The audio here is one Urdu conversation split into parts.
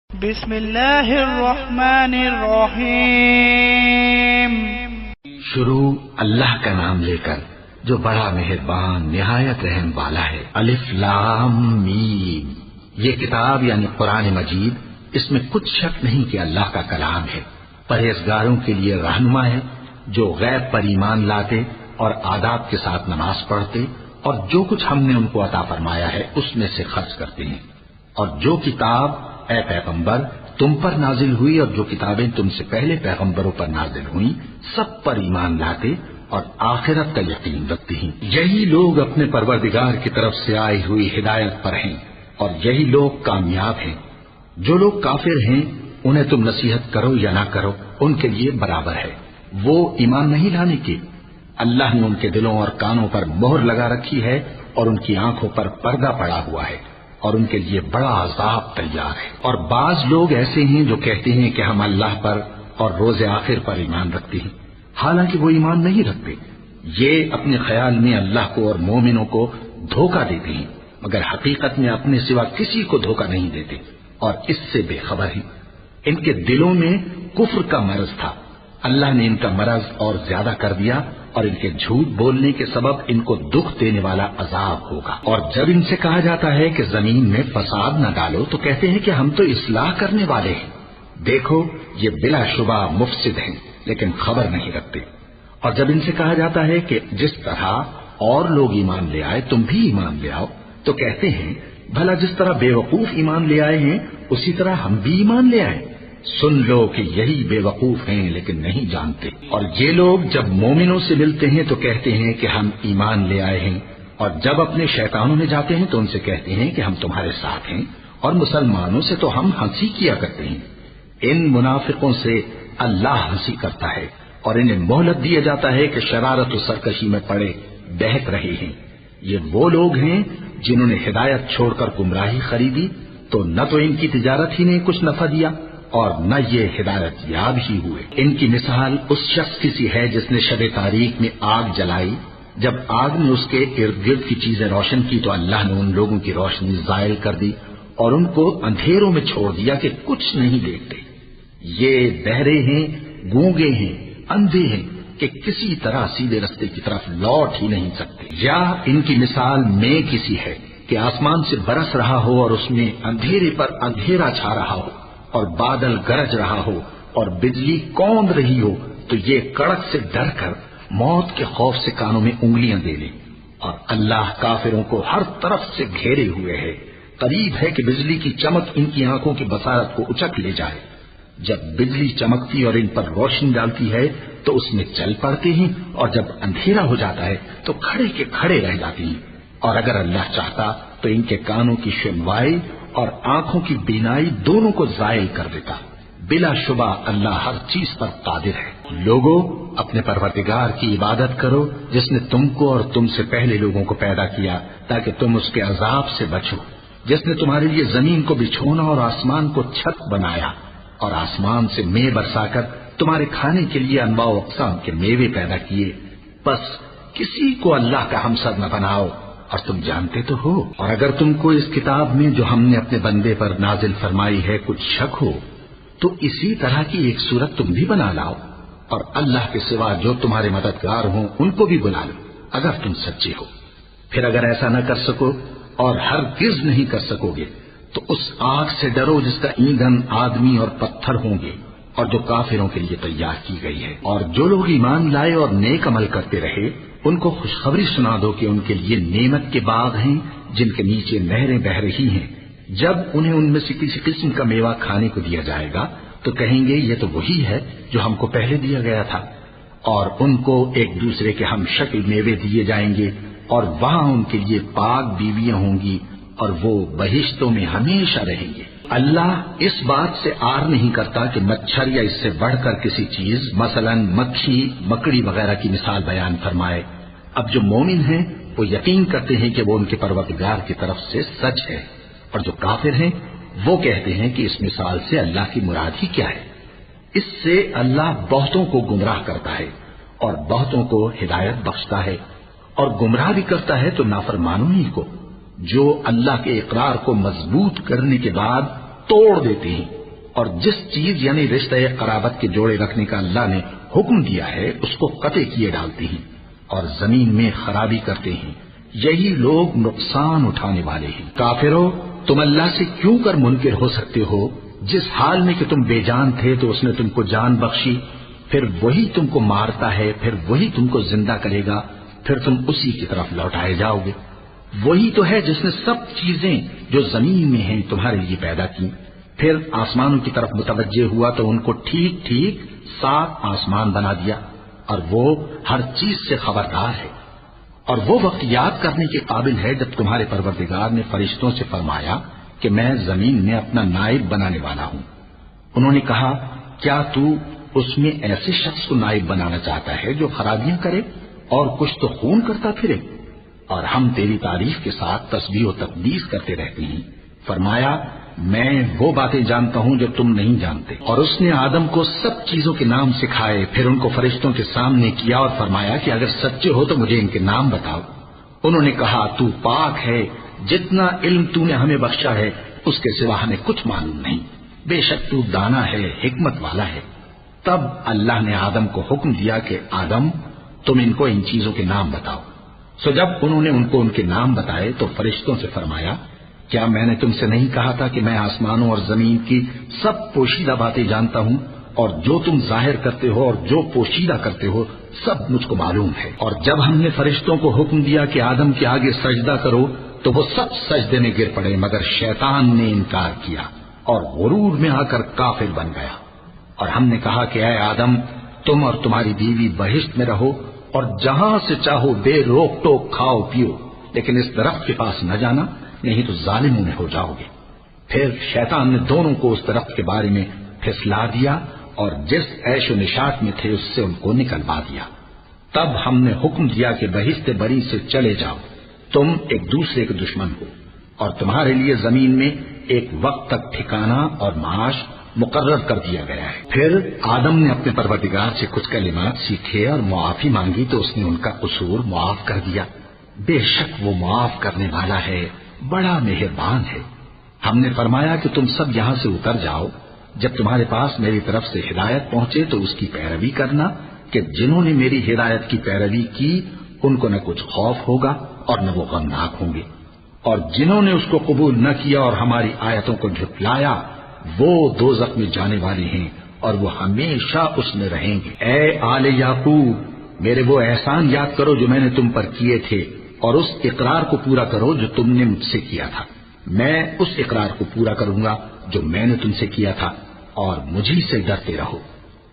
بسم اللہ الرحمن الرحیم۔ شروع اللہ کا نام لے کر جو بڑا مہربان نہایت رحم والا ہے۔ الف لام میم۔ یہ کتاب یعنی قرآن مجید، اس میں کچھ شک نہیں کہ اللہ کا کلام ہے، پرہیزگاروں کے لیے رہنما ہے، جو غیب پر ایمان لاتے اور آداب کے ساتھ نماز پڑھتے اور جو کچھ ہم نے ان کو عطا فرمایا ہے اس میں سے خرچ کرتے ہیں، اور جو کتاب اے پیغمبر تم پر نازل ہوئی اور جو کتابیں تم سے پہلے پیغمبروں پر نازل ہوئیں سب پر ایمان لاتے اور آخرت کا یقین رکھتے ہیں۔ یہی لوگ اپنے پروردگار کی طرف سے آئی ہوئی ہدایت پر ہیں اور یہی لوگ کامیاب ہیں۔ جو لوگ کافر ہیں انہیں تم نصیحت کرو یا نہ کرو ان کے لیے برابر ہے، وہ ایمان نہیں لانے کے۔ اللہ نے ان کے دلوں اور کانوں پر مہر لگا رکھی ہے اور ان کی آنکھوں پر پردہ پڑا ہوا ہے اور ان کے لیے بڑا عذاب تیار ہے۔ اور بعض لوگ ایسے ہیں جو کہتے ہیں کہ ہم اللہ پر اور روز آخر پر ایمان رکھتے ہیں، حالانکہ وہ ایمان نہیں رکھتے۔ یہ اپنے خیال میں اللہ کو اور مومنوں کو دھوکہ دیتے ہیں، مگر حقیقت میں اپنے سوا کسی کو دھوکہ نہیں دیتے اور اس سے بے خبر ہیں۔ ان کے دلوں میں کفر کا مرض تھا، اللہ نے ان کا مرض اور زیادہ کر دیا اور ان کے جھوٹ بولنے کے سبب ان کو دکھ دینے والا عذاب ہوگا۔ اور جب ان سے کہا جاتا ہے کہ زمین میں فساد نہ ڈالو تو کہتے ہیں کہ ہم تو اصلاح کرنے والے ہیں۔ دیکھو یہ بلا شبہ مفسد ہیں لیکن خبر نہیں رکھتے۔ اور جب ان سے کہا جاتا ہے کہ جس طرح اور لوگ ایمان لے آئے تم بھی ایمان لے آؤ تو کہتے ہیں بھلا جس طرح بے وقوف ایمان لے آئے ہیں اسی طرح ہم بھی ایمان لے آئیں۔ سن لو کہ یہی بے وقوف ہیں لیکن نہیں جانتے۔ اور یہ لوگ جب مومنوں سے ملتے ہیں تو کہتے ہیں کہ ہم ایمان لے آئے ہیں، اور جب اپنے شیطانوں میں جاتے ہیں تو ان سے کہتے ہیں کہ ہم تمہارے ساتھ ہیں، اور مسلمانوں سے تو ہم ہنسی کیا کرتے ہیں۔ ان منافقوں سے اللہ ہنسی کرتا ہے اور انہیں مہلت دیا جاتا ہے کہ شرارت و سرکشی میں پڑے بہک رہے ہیں۔ یہ وہ لوگ ہیں جنہوں نے ہدایت چھوڑ کر گمراہی خریدی تو نہ تو ان کی تجارت ہی نے کچھ نفع دیا اور نہ یہ ہدایت یاب ہی ہوئے۔ ان کی مثال اس شخص کی سی ہے جس نے شب تاریک میں آگ جلائی، جب آگ نے اس کے ارد گرد کی چیزیں روشن کی تو اللہ نے ان لوگوں کی روشنی زائل کر دی اور ان کو اندھیروں میں چھوڑ دیا کہ کچھ نہیں دیکھتے۔ یہ بہرے ہیں، گونگے ہیں، اندھے ہیں کہ کسی طرح سیدھے رستے کی طرف لوٹ ہی نہیں سکتے۔ یا ان کی مثال میں کسی ہے کہ آسمان سے برس رہا ہو اور اس میں اندھیرے پر اندھیرا چھا رہا ہو اور بادل گرج رہا ہو اور بجلی کوند رہی ہو تو یہ کڑک سے ڈر کر موت کے خوف سے کانوں میں انگلیاں دے لیں۔ اور اللہ کافروں کو ہر طرف سے گھیرے ہوئے ہے، قریب ہے کہ بجلی کی چمک ان کی آنکھوں کی بصارت کو اچک لے جائے۔ جب بجلی چمکتی اور ان پر روشنی ڈالتی ہے تو اس میں چل پڑتے ہیں، اور جب اندھیرا ہو جاتا ہے تو کھڑے کے کھڑے رہ جاتے ہیں۔ اور اگر اللہ چاہتا تو ان کے کانوں کی سنوائی اور آنکھوں کی بینائی دونوں کو زائل کر دیتا۔ بلا شبہ اللہ ہر چیز پر قادر ہے۔ لوگوں اپنے پروردگار کی عبادت کرو جس نے تم کو اور تم سے پہلے لوگوں کو پیدا کیا تاکہ تم اس کے عذاب سے بچو، جس نے تمہارے لیے زمین کو بچھونا اور آسمان کو چھت بنایا اور آسمان سے مے برسا کر تمہارے کھانے کے لیے انواع و اقسام کے میوے پیدا کیے۔ بس کسی کو اللہ کا ہمسر نہ بناؤ اور تم جانتے تو ہو۔ اور اگر تم کو اس کتاب میں جو ہم نے اپنے بندے پر نازل فرمائی ہے کچھ شک ہو تو اسی طرح کی ایک صورت تم بھی بنا لاؤ، اور اللہ کے سوا جو تمہارے مددگار ہوں ان کو بھی بلا لو اگر تم سچے ہو۔ پھر اگر ایسا نہ کر سکو اور ہرگز نہیں کر سکو گے تو اس آگ سے ڈرو جس کا ایندھن آدمی اور پتھر ہوں گے اور جو کافروں کے لیے تیار کی گئی ہے۔ اور جو لوگ ایمان لائے اور نیک عمل کرتے رہے ان کو خوشخبری سنا دو کہ ان کے لیے نعمت کے باغ ہیں جن کے نیچے نہریں بہ رہی ہیں۔ جب انہیں ان میں سے کسی قسم کا میوہ کھانے کو دیا جائے گا تو کہیں گے یہ تو وہی ہے جو ہم کو پہلے دیا گیا تھا، اور ان کو ایک دوسرے کے ہم شکل میوے دیے جائیں گے اور وہاں ان کے لیے پاک بیویاں ہوں گی اور وہ بہشتوں میں ہمیشہ رہیں گے۔ اللہ اس بات سے آر نہیں کرتا کہ مچھر یا اس سے بڑھ کر کسی چیز مثلا مکھی مکڑی وغیرہ کی مثال بیان فرمائے۔ اب جو مومن ہیں وہ یقین کرتے ہیں کہ وہ ان کے پروردگار کی طرف سے سچ ہے، اور جو کافر ہیں وہ کہتے ہیں کہ اس مثال سے اللہ کی مراد ہی کیا ہے۔ اس سے اللہ بہتوں کو گمراہ کرتا ہے اور بہتوں کو ہدایت بخشتا ہے، اور گمراہ بھی کرتا ہے تو نافرمانوں ہی کو، جو اللہ کے اقرار کو مضبوط کرنے کے بعد توڑ دیتے ہیں، اور جس چیز یعنی رشتہ قرابت کے جوڑے رکھنے کا اللہ نے حکم دیا ہے اس کو قطع کیے ڈالتے ہیں اور زمین میں خرابی کرتے ہیں۔ یہی لوگ نقصان اٹھانے والے ہیں۔ کافرو، تم اللہ سے کیوں کر منکر ہو سکتے ہو؟ جس حال میں کہ تم بے جان تھے تو اس نے تم کو جان بخشی، پھر وہی تم کو مارتا ہے، پھر وہی تم کو زندہ کرے گا، پھر تم اسی کی طرف لوٹائے جاؤ گے۔ وہی تو ہے جس نے سب چیزیں جو زمین میں ہیں تمہارے لیے پیدا کی، پھر آسمانوں کی طرف متوجہ ہوا تو ان کو ٹھیک ٹھیک 7 آسمان بنا دیا، اور وہ ہر چیز سے خبردار ہے۔ اور وہ وقت یاد کرنے کے قابل ہے جب تمہارے پروردگار نے فرشتوں سے فرمایا کہ میں زمین میں اپنا نائب بنانے والا ہوں۔ انہوں نے کہا، کیا تو اس میں ایسے شخص کو نائب بنانا چاہتا ہے جو خرابیاں کرے اور کچھ تو خون کرتا پھرے؟ اور ہم تیری تعریف کے ساتھ تسبیح و تقدیس کرتے رہتے ہیں۔ فرمایا، میں وہ باتیں جانتا ہوں جو تم نہیں جانتے۔ اور اس نے آدم کو سب چیزوں کے نام سکھائے، پھر ان کو فرشتوں کے سامنے کیا اور فرمایا کہ اگر سچے ہو تو مجھے ان کے نام بتاؤ۔ انہوں نے کہا، تو پاک ہے، جتنا علم تو نے ہمیں بخشا ہے اس کے سوا ہمیں کچھ معلوم نہیں، بے شک تو دانا ہے، حکمت والا ہے۔ تب اللہ نے آدم کو حکم دیا کہ آدم، تم ان کو ان چیزوں کے نام بتاؤ۔ سو جب انہوں نے ان کو ان کے نام بتائے تو فرشتوں سے فرمایا، کیا میں نے تم سے نہیں کہا تھا کہ میں آسمانوں اور زمین کی سب پوشیدہ باتیں جانتا ہوں، اور جو تم ظاہر کرتے ہو اور جو پوشیدہ کرتے ہو سب مجھ کو معلوم ہے۔ اور جب ہم نے فرشتوں کو حکم دیا کہ آدم کے آگے سجدہ کرو تو وہ سب سجدے میں گر پڑے، مگر شیطان نے انکار کیا اور غرور میں آ کر کافر بن گیا۔ اور ہم نے کہا کہ اے آدم، تم اور تمہاری بیوی بہشت میں رہو اور جہاں سے چاہو بے روک ٹوک کھاؤ پیو، لیکن اس درخت کے پاس نہ جانا، نہیں تو ظالموں میں ہو جاؤ گے۔ پھر شیطان نے دونوں کو اس درخت کے بارے میں پھسلا دیا اور جس عیش و نشاط میں تھے اس سے ان کو نکلوا دیا۔ تب ہم نے حکم دیا کہ بہشت بری سے چلے جاؤ، تم ایک دوسرے کے دشمن ہو، اور تمہارے لیے زمین میں ایک وقت تک ٹھکانہ اور معاش مقرر کر دیا گیا ہے۔ پھر آدم نے اپنے پروردگار سے کچھ کلمات سیکھے اور معافی مانگی تو اس نے ان کا قصور معاف کر دیا۔ بے شک وہ معاف کرنے والا ہے، بڑا مہربان ہے۔ ہم نے فرمایا کہ تم سب یہاں سے اتر جاؤ، جب تمہارے پاس میری طرف سے ہدایت پہنچے تو اس کی پیروی کرنا، کہ جنہوں نے میری ہدایت کی پیروی کی ان کو نہ کچھ خوف ہوگا اور نہ وہ غمناک ہوں گے، اور جنہوں نے اس کو قبول نہ کیا اور ہماری آیتوں کو جھٹلایا وہ دوزخ میں جانے والے ہیں اور وہ ہمیشہ اس میں رہیں گے۔ اے آل یعقوب، میرے وہ احسان یاد کرو جو میں نے تم پر کیے تھے، اور اس اقرار کو پورا کرو جو تم نے مجھ سے کیا تھا۔ میں اس اقرار کو پورا کروں گا جو میں نے تم سے کیا تھا، اور مجھی سے ڈرتے رہو۔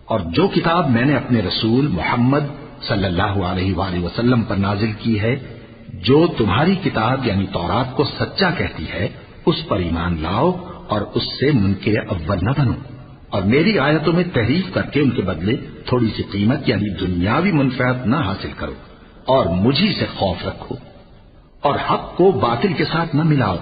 اور جو کتاب میں نے اپنے رسول محمد صلی اللہ علیہ وآلہ وسلم پر نازل کی ہے، جو تمہاری کتاب یعنی تورات کو سچا کہتی ہے، اس پر ایمان لاؤ اور اس سے منکر اول نہ بنو، اور میری آیتوں میں تحریف کر کے ان کے بدلے تھوڑی سی قیمت یعنی دنیاوی منفعت نہ حاصل کرو، اور مجھی سے خوف رکھو، اور حق کو باطل کے ساتھ نہ ملاؤ،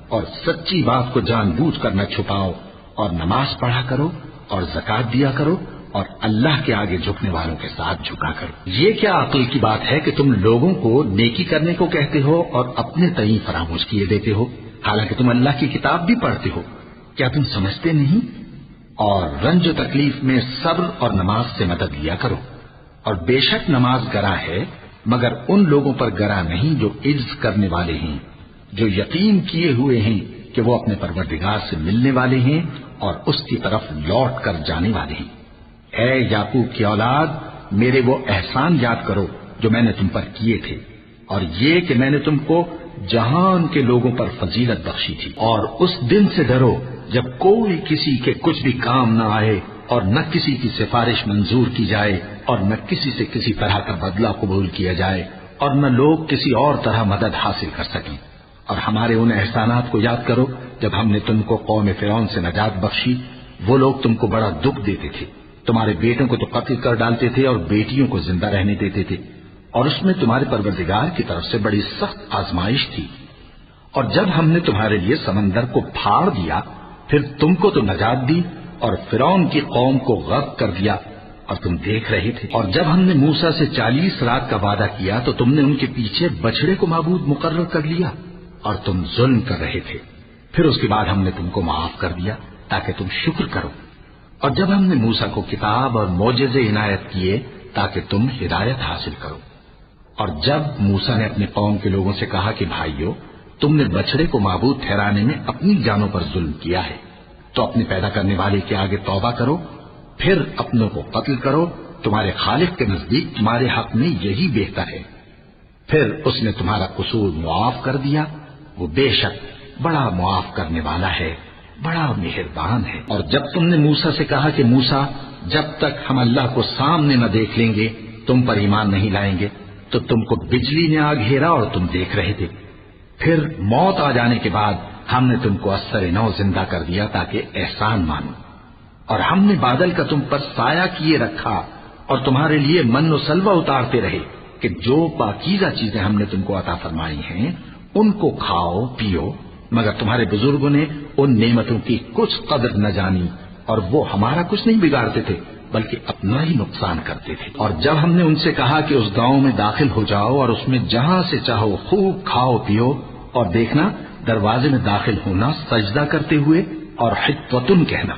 اور سچی بات کو جان بوجھ کر نہ چھپاؤ، اور نماز پڑھا کرو اور زکات دیا کرو، اور اللہ کے آگے جھکنے والوں کے ساتھ جھکا کرو۔ یہ کیا عقل کی بات ہے کہ تم لوگوں کو نیکی کرنے کو کہتے ہو اور اپنے تئیں فراموش کیے دیتے ہو، حالانکہ تم اللہ کی کتاب بھی پڑھتے ہو؟ کیا تم سمجھتے نہیں؟ اور رنج و تکلیف میں صبر اور نماز سے مدد لیا کرو، اور بے شک نماز گراں ہے، مگر ان لوگوں پر گراں نہیں جو عجز کرنے والے ہیں، جو یقین کیے ہوئے ہیں کہ وہ اپنے پروردگار سے ملنے والے ہیں اور اس کی طرف لوٹ کر جانے والے ہیں۔ اے یعقوب کی اولاد، میرے وہ احسان یاد کرو جو میں نے تم پر کیے تھے، اور یہ کہ میں نے تم کو جہان کے لوگوں پر فضیلت بخشی تھی، اور اس دن سے ڈرو جب کوئی کسی کے کچھ بھی کام نہ آئے، اور نہ کسی کی سفارش منظور کی جائے، اور نہ کسی سے کسی طرح کا بدلہ قبول کیا جائے، اور نہ لوگ کسی اور طرح مدد حاصل کر سکیں۔ اور ہمارے ان احسانات کو یاد کرو جب ہم نے تم کو قوم فرعون سے نجات بخشی، وہ لوگ تم کو بڑا دکھ دیتے تھے، تمہارے بیٹوں کو تو قتل کر ڈالتے تھے اور بیٹیوں کو زندہ رہنے دیتے تھے، اور اس میں تمہارے پروردگار کی طرف سے بڑی سخت آزمائش تھی۔ اور جب ہم نے تمہارے لیے سمندر کو پھاڑ دیا، پھر تم کو تو نجات دی اور فرعون کی قوم کو غرق کر دیا، اور تم دیکھ رہے تھے۔ اور جب ہم نے موسیٰ سے 40 رات کا وعدہ کیا تو تم نے ان کے پیچھے بچڑے کو معبود مقرر کر لیا، اور تم ظلم کر رہے تھے، پھر اس کے بعد ہم نے تم کو معاف کر دیا۔ تاکہ تم شکر کرو۔ اور جب ہم نے موسیٰ کو کتاب اور معجزے عنایت کیے تاکہ تم ہدایت حاصل کرو۔ اور جب موسیٰ نے اپنے قوم کے لوگوں سے کہا کہ بھائیو، تم نے بچڑے کو معبود ٹھہرانے میں اپنی جانوں پر ظلم کیا ہے، تو اپنے پیدا کرنے والے کے آگے توبہ کرو، پھر اپنوں کو قتل کرو، تمہارے خالق کے نزدیک تمہارے حق میں یہی بہتر ہے۔ پھر اس نے تمہارا قصور معاف کر دیا، وہ بے شک بڑا معاف کرنے والا ہے، بڑا مہربان ہے۔ اور جب تم نے موسیٰ سے کہا کہ موسیٰ، جب تک ہم اللہ کو سامنے نہ دیکھ لیں گے تم پر ایمان نہیں لائیں گے، تو تم کو بجلی نے آ گھیرا اور تم دیکھ رہے تھے۔ پھر موت آ جانے کے بعد ہم نے تم کو اثر نو زندہ کر دیا تاکہ احسان مانو۔ اور ہم نے بادل کا تم پر سایہ کیے رکھا اور تمہارے لیے من و سلوہ اتارتے رہے کہ جو پاکیزہ چیزیں ہم نے تم کو عطا فرمائی ہیں ان کو کھاؤ پیو، مگر تمہارے بزرگوں نے ان نعمتوں کی کچھ قدر نہ جانی اور وہ ہمارا کچھ نہیں بگاڑتے تھے بلکہ اپنا ہی نقصان کرتے تھے۔ اور جب ہم نے ان سے کہا کہ اس گاؤں میں داخل ہو جاؤ اور اس میں جہاں سے چاہو خوب کھاؤ پیو، اور دیکھنا دروازے میں داخل ہونا سجدہ کرتے ہوئے اور حطوتن کہنا،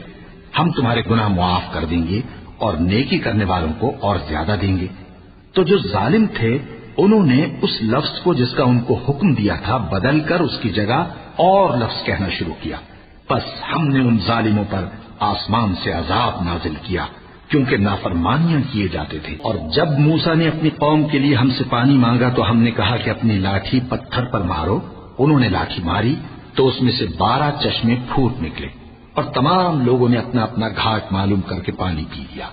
ہم تمہارے گناہ معاف کر دیں گے اور نیکی کرنے والوں کو اور زیادہ دیں گے۔ تو جو ظالم تھے انہوں نے اس لفظ کو جس کا ان کو حکم دیا تھا بدل کر اس کی جگہ اور لفظ کہنا شروع کیا، بس ہم نے ان ظالموں پر آسمان سے عذاب نازل کیا کیونکہ نافرمانیاں کیے جاتے تھے۔ اور جب موسیٰ نے اپنی قوم کے لیے ہم سے پانی مانگا تو ہم نے کہا کہ اپنی لاٹھی پتھر پر مارو۔ انہوں نے لاٹھی ماری تو اس میں سے 12 چشمے پھوٹ نکلے اور تمام لوگوں نے اپنا اپنا گھاٹ معلوم کر کے پانی پی لیا۔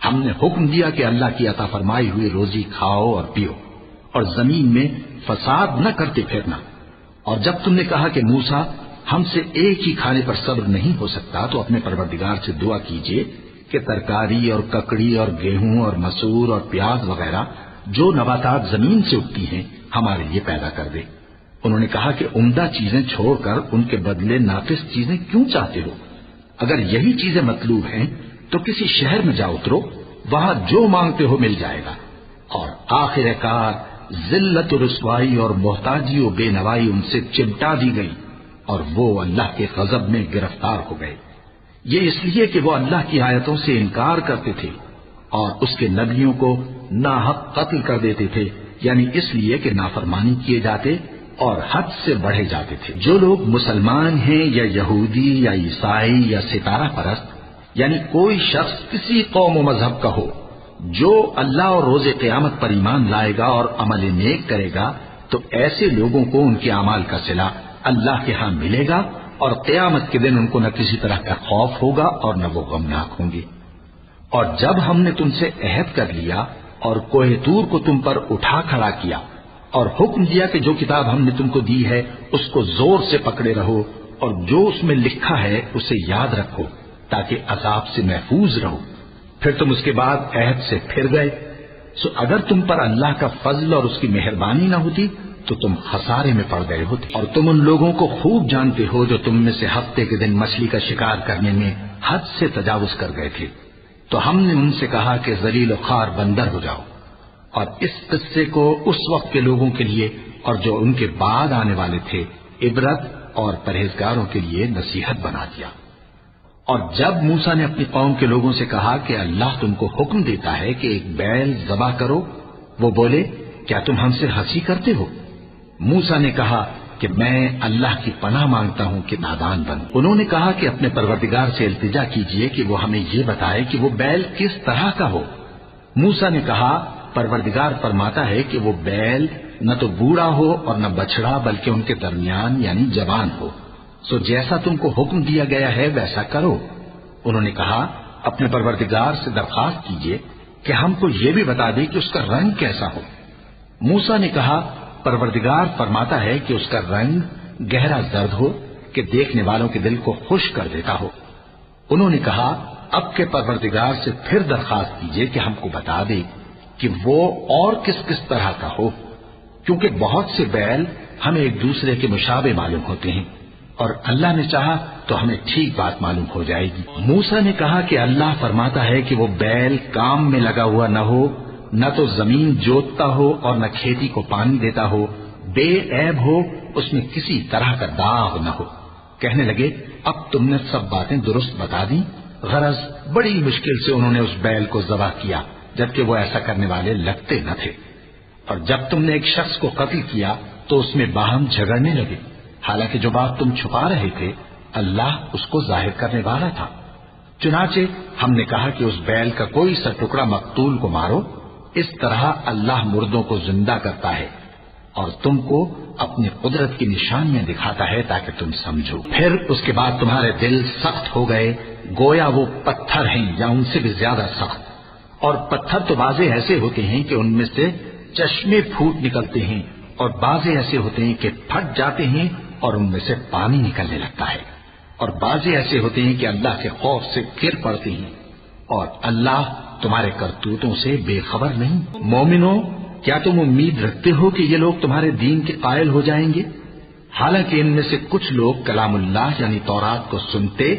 ہم نے حکم دیا کہ اللہ کی عطا فرمائی ہوئی روزی کھاؤ اور پیو اور زمین میں فساد نہ کرتے پھرنا۔ اور جب تم نے کہا کہ موسیٰ ہم سے ایک ہی کھانے پر صبر نہیں ہو سکتا تو اپنے پروردگار سے دعا کیجیے کہ ترکاری اور ککڑی اور گیہوں اور مسور اور پیاز وغیرہ جو نباتات زمین سے اگتی ہیں ہمارے لیے پیدا کر دے۔ انہوں نے کہا کہ عمدہ چیزیں چھوڑ کر ان کے بدلے ناقص چیزیں کیوں چاہتے ہو؟ اگر یہی چیزیں مطلوب ہیں تو کسی شہر میں جا اترو، وہاں جو مانگتے ہو مل جائے گا۔ اور آخر کار ذلت و رسوائی اور محتاجی و بے نوائی ان سے چمٹا دی گئی اور وہ اللہ کے غضب میں گرفتار ہو گئے، یہ اس لیے کہ وہ اللہ کی آیتوں سے انکار کرتے تھے اور اس کے نبیوں کو ناحق قتل کر دیتے تھے، یعنی اس لیے کہ نافرمانی کیے جاتے اور حد سے بڑھے جاتے تھے۔ جو لوگ مسلمان ہیں یا یہودی یا عیسائی یا ستارہ پرست، یعنی کوئی شخص کسی قوم و مذہب کا ہو، جو اللہ اور روز قیامت پر ایمان لائے گا اور عمل نیک کرے گا تو ایسے لوگوں کو ان کے اعمال کا صلہ اللہ کے ہاں ملے گا اور قیامت کے دن ان کو نہ کسی طرح کا خوف ہوگا اور نہ وہ غمناک ہوں گے۔ اور جب ہم نے تم سے عہد کر لیا اور کوہ طور کو تم پر اٹھا کھڑا کیا اور حکم دیا کہ جو کتاب ہم نے تم کو دی ہے اس کو زور سے پکڑے رہو اور جو اس میں لکھا ہے اسے یاد رکھو تاکہ عذاب سے محفوظ رہو، پھر تم اس کے بعد عہد سے پھر گئے، سو اگر تم پر اللہ کا فضل اور اس کی مہربانی نہ ہوتی تو تم خسارے میں پڑ گئے ہوتے۔ اور تم ان لوگوں کو خوب جانتے ہو جو تم میں سے ہفتے کے دن مچھلی کا شکار کرنے میں حد سے تجاوز کر گئے تھے، تو ہم نے ان سے کہا کہ ذلیل و خوار بندر ہو جاؤ، اور اس قصے کو اس وقت کے لوگوں کے لیے اور جو ان کے بعد آنے والے تھے عبرت اور پرہیزگاروں کے لیے نصیحت بنا دیا۔ اور جب موسیٰ نے اپنی قوم کے لوگوں سے کہا کہ اللہ تم کو حکم دیتا ہے کہ ایک بیل ذبح کرو، وہ بولے کیا تم ہم سے ہنسی کرتے ہو؟ موسیٰ نے کہا کہ میں اللہ کی پناہ مانگتا ہوں کہ نادان بنوں۔ انہوں نے کہا کہ اپنے پروردگار سے التجا کیجئے کہ وہ ہمیں یہ بتائے کہ وہ بیل کس طرح کا ہو۔ موسیٰ نے کہا پروردگار فرماتا ہے کہ وہ بیل نہ تو بوڑھا ہو اور نہ بچڑا بلکہ ان کے درمیان یعنی جوان ہو، سو جیسا تم کو حکم دیا گیا ہے ویسا کرو۔ انہوں نے کہا اپنے پروردگار سے درخواست کیجئے کہ ہم کو یہ بھی بتا دے کہ اس کا رنگ کیسا ہو۔ موسیٰ نے کہا پروردگار فرماتا ہے کہ اس کا رنگ گہرا زرد ہو کہ دیکھنے والوں کے دل کو خوش کر دیتا ہو۔ انہوں نے کہا اب کے پروردگار سے پھر درخواست کیجئے کہ ہم کو بتا دے کہ وہ اور کس کس طرح کا ہو، کیونکہ بہت سے بیل ہمیں ایک دوسرے کے مشابہ معلوم ہوتے ہیں اور اللہ نے چاہا تو ہمیں ٹھیک بات معلوم ہو جائے گی۔ موسیٰ نے کہا کہ اللہ فرماتا ہے کہ وہ بیل کام میں لگا ہوا نہ ہو، نہ تو زمین جوتتا ہو اور نہ کھیتی کو پانی دیتا ہو، بے عیب ہو، اس میں کسی طرح کا داغ نہ ہو، کہنے لگے اب تم نے سب باتیں درست بتا دی، غرض بڑی مشکل سے انہوں نے اس بیل کو ذبح کیا، جبکہ وہ ایسا کرنے والے لگتے نہ تھے، اور جب تم نے ایک شخص کو قتل کیا تو اس میں باہم جھگڑنے لگے، حالانکہ جو بات تم چھپا رہے تھے اللہ اس کو ظاہر کرنے والا تھا۔ چنانچہ ہم نے کہا کہ اس بیل کا کوئی سا ٹکڑا مقتول کو مارو، اس طرح اللہ مردوں کو زندہ کرتا ہے اور تم کو اپنی قدرت کی نشانیاں دکھاتا ہے تاکہ تم سمجھو۔ پھر اس کے بعد تمہارے دل سخت ہو گئے گویا وہ پتھر ہیں یا ان سے بھی زیادہ سخت، اور پتھر تو بعضے ایسے ہوتے ہیں کہ ان میں سے چشمے پھوٹ نکلتے ہیں، اور بعضے ایسے ہوتے ہیں کہ پھٹ جاتے ہیں اور ان میں سے پانی نکلنے لگتا ہے، اور بعضے ایسے ہوتے ہیں کہ اللہ کے خوف سے گر پڑتے ہیں، اور اللہ تمہارے کرتوتوں سے بے خبر نہیں۔ مومنوں، کیا تم امید رکھتے ہو کہ یہ لوگ تمہارے دین کے قائل ہو جائیں گے؟ حالانکہ ان میں سے کچھ لوگ کلام اللہ یعنی تورات کو سنتے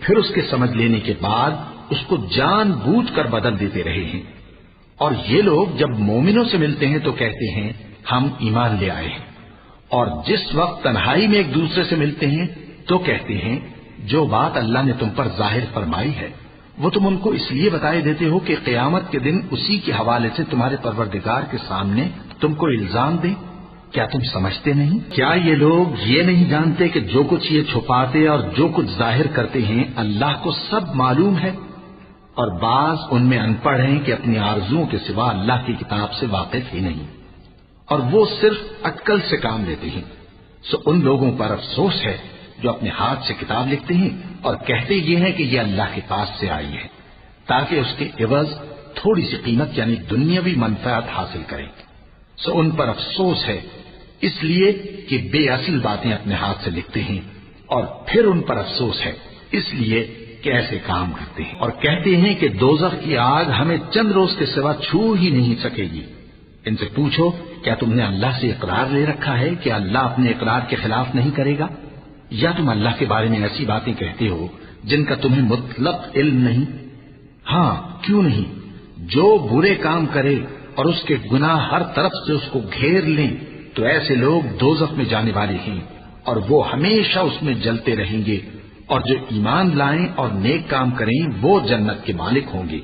پھر اس کے سمجھ لینے کے بعد اس کو جان بوجھ کر بدل دیتے رہے ہیں، اور یہ لوگ جب مومنوں سے ملتے ہیں تو کہتے ہیں ہم ایمان لے آئے ہیں، اور جس وقت تنہائی میں ایک دوسرے سے ملتے ہیں تو کہتے ہیں جو بات اللہ نے تم پر ظاہر فرمائی ہے وہ تم ان کو اس لیے بتائے دیتے ہو کہ قیامت کے دن اسی کے حوالے سے تمہارے پروردگار کے سامنے تم کو الزام دیں۔ کیا تم سمجھتے نہیں؟ کیا یہ لوگ یہ نہیں جانتے کہ جو کچھ یہ چھپاتے اور جو کچھ ظاہر کرتے ہیں اللہ کو سب معلوم ہے؟ اور بعض ان میں ان پڑھ ہیں کہ اپنی آرزوؤں کے سوا اللہ کی کتاب سے واقف ہی نہیں، اور وہ صرف اٹکل سے کام لیتے ہیں۔ سو ان لوگوں پر افسوس ہے جو اپنے ہاتھ سے کتاب لکھتے ہیں اور کہتے یہ ہیں کہ یہ اللہ کے پاس سے آئی ہے تاکہ اس کے عوض تھوڑی سی قیمت یعنی دنیاوی منفعت حاصل کریں۔ سو ان پر افسوس ہے اس لیے کہ بے اصل باتیں اپنے ہاتھ سے لکھتے ہیں، اور پھر ان پر افسوس ہے اس لیے کہ ایسے کام کرتے ہیں، اور کہتے ہیں کہ دوزخ کی آگ ہمیں چند روز کے سوا چھو ہی نہیں سکے گی۔ ان سے پوچھو کیا تم نے اللہ سے اقرار لے رکھا ہے کہ اللہ اپنے اقرار کے خلاف نہیں کرے گا، یا تم اللہ کے بارے میں ایسی باتیں کہتے ہو جن کا تمہیں مطلق علم نہیں؟ ہاں کیوں نہیں، جو برے کام کرے اور اس کے گناہ ہر طرف سے اس کو گھیر لیں تو ایسے لوگ دوزخ میں جانے والے ہیں اور وہ ہمیشہ اس میں جلتے رہیں گے، اور جو ایمان لائیں اور نیک کام کریں وہ جنت کے مالک ہوں گے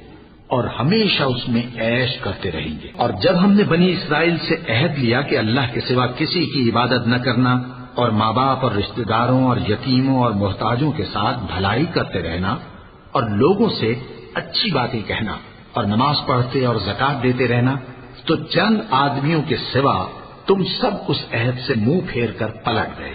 اور ہمیشہ اس میں عیش کرتے رہیں گے۔ اور جب ہم نے بنی اسرائیل سے عہد لیا کہ اللہ کے سوا کسی کی عبادت نہ کرنا اور ماں باپ اور رشتہ داروں اور یتیموں اور محتاجوں کے ساتھ بھلائی کرتے رہنا اور لوگوں سے اچھی باتیں کہنا اور نماز پڑھتے اور زکات دیتے رہنا، تو چند آدمیوں کے سوا تم سب اس عہد سے منہ پھیر کر پلٹ گئے۔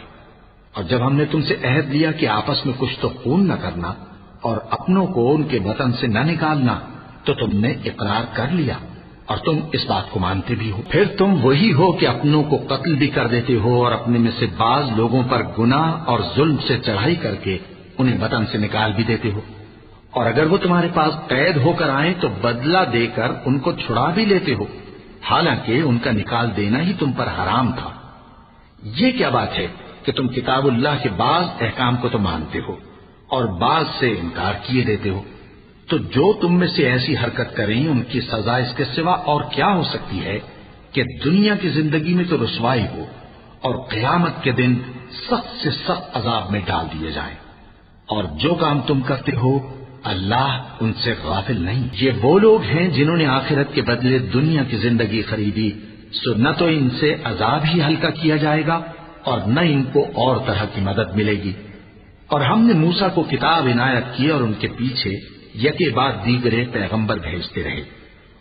اور جب ہم نے تم سے عہد لیا کہ آپس میں کچھ تو خون نہ کرنا اور اپنوں کو ان کے وطن سے نہ نکالنا، تو تم نے اقرار کر لیا اور تم اس بات کو مانتے بھی ہو۔ پھر تم وہی ہو کہ اپنوں کو قتل بھی کر دیتے ہو اور اپنے میں سے بعض لوگوں پر گناہ اور ظلم سے چڑھائی کر کے انہیں وطن سے نکال بھی دیتے ہو، اور اگر وہ تمہارے پاس قید ہو کر آئیں تو بدلہ دے کر ان کو چھڑا بھی لیتے ہو، حالانکہ ان کا نکال دینا ہی تم پر حرام تھا۔ یہ کیا بات ہے کہ تم کتاب اللہ کے بعض احکام کو تو مانتے ہو اور بعض سے انکار کیے دیتے ہو؟ تو جو تم میں سے ایسی حرکت کریں ان کی سزا اس کے سوا اور کیا ہو سکتی ہے کہ دنیا کی زندگی میں تو رسوائی ہو اور قیامت کے دن سخت سے سخت عذاب میں ڈال دیے جائیں۔ اور جو کام تم کرتے ہو اللہ ان سے غافل نہیں۔ یہ وہ لوگ ہیں جنہوں نے آخرت کے بدلے دنیا کی زندگی خریدی، سو نہ تو ان سے عذاب ہی ہلکا کیا جائے گا اور نہ ان کو اور طرح کی مدد ملے گی۔ اور ہم نے موسیٰ کو کتاب عنایت کی اور ان کے پیچھے یکے بعد دیگرے پیغمبر بھیجتے رہے،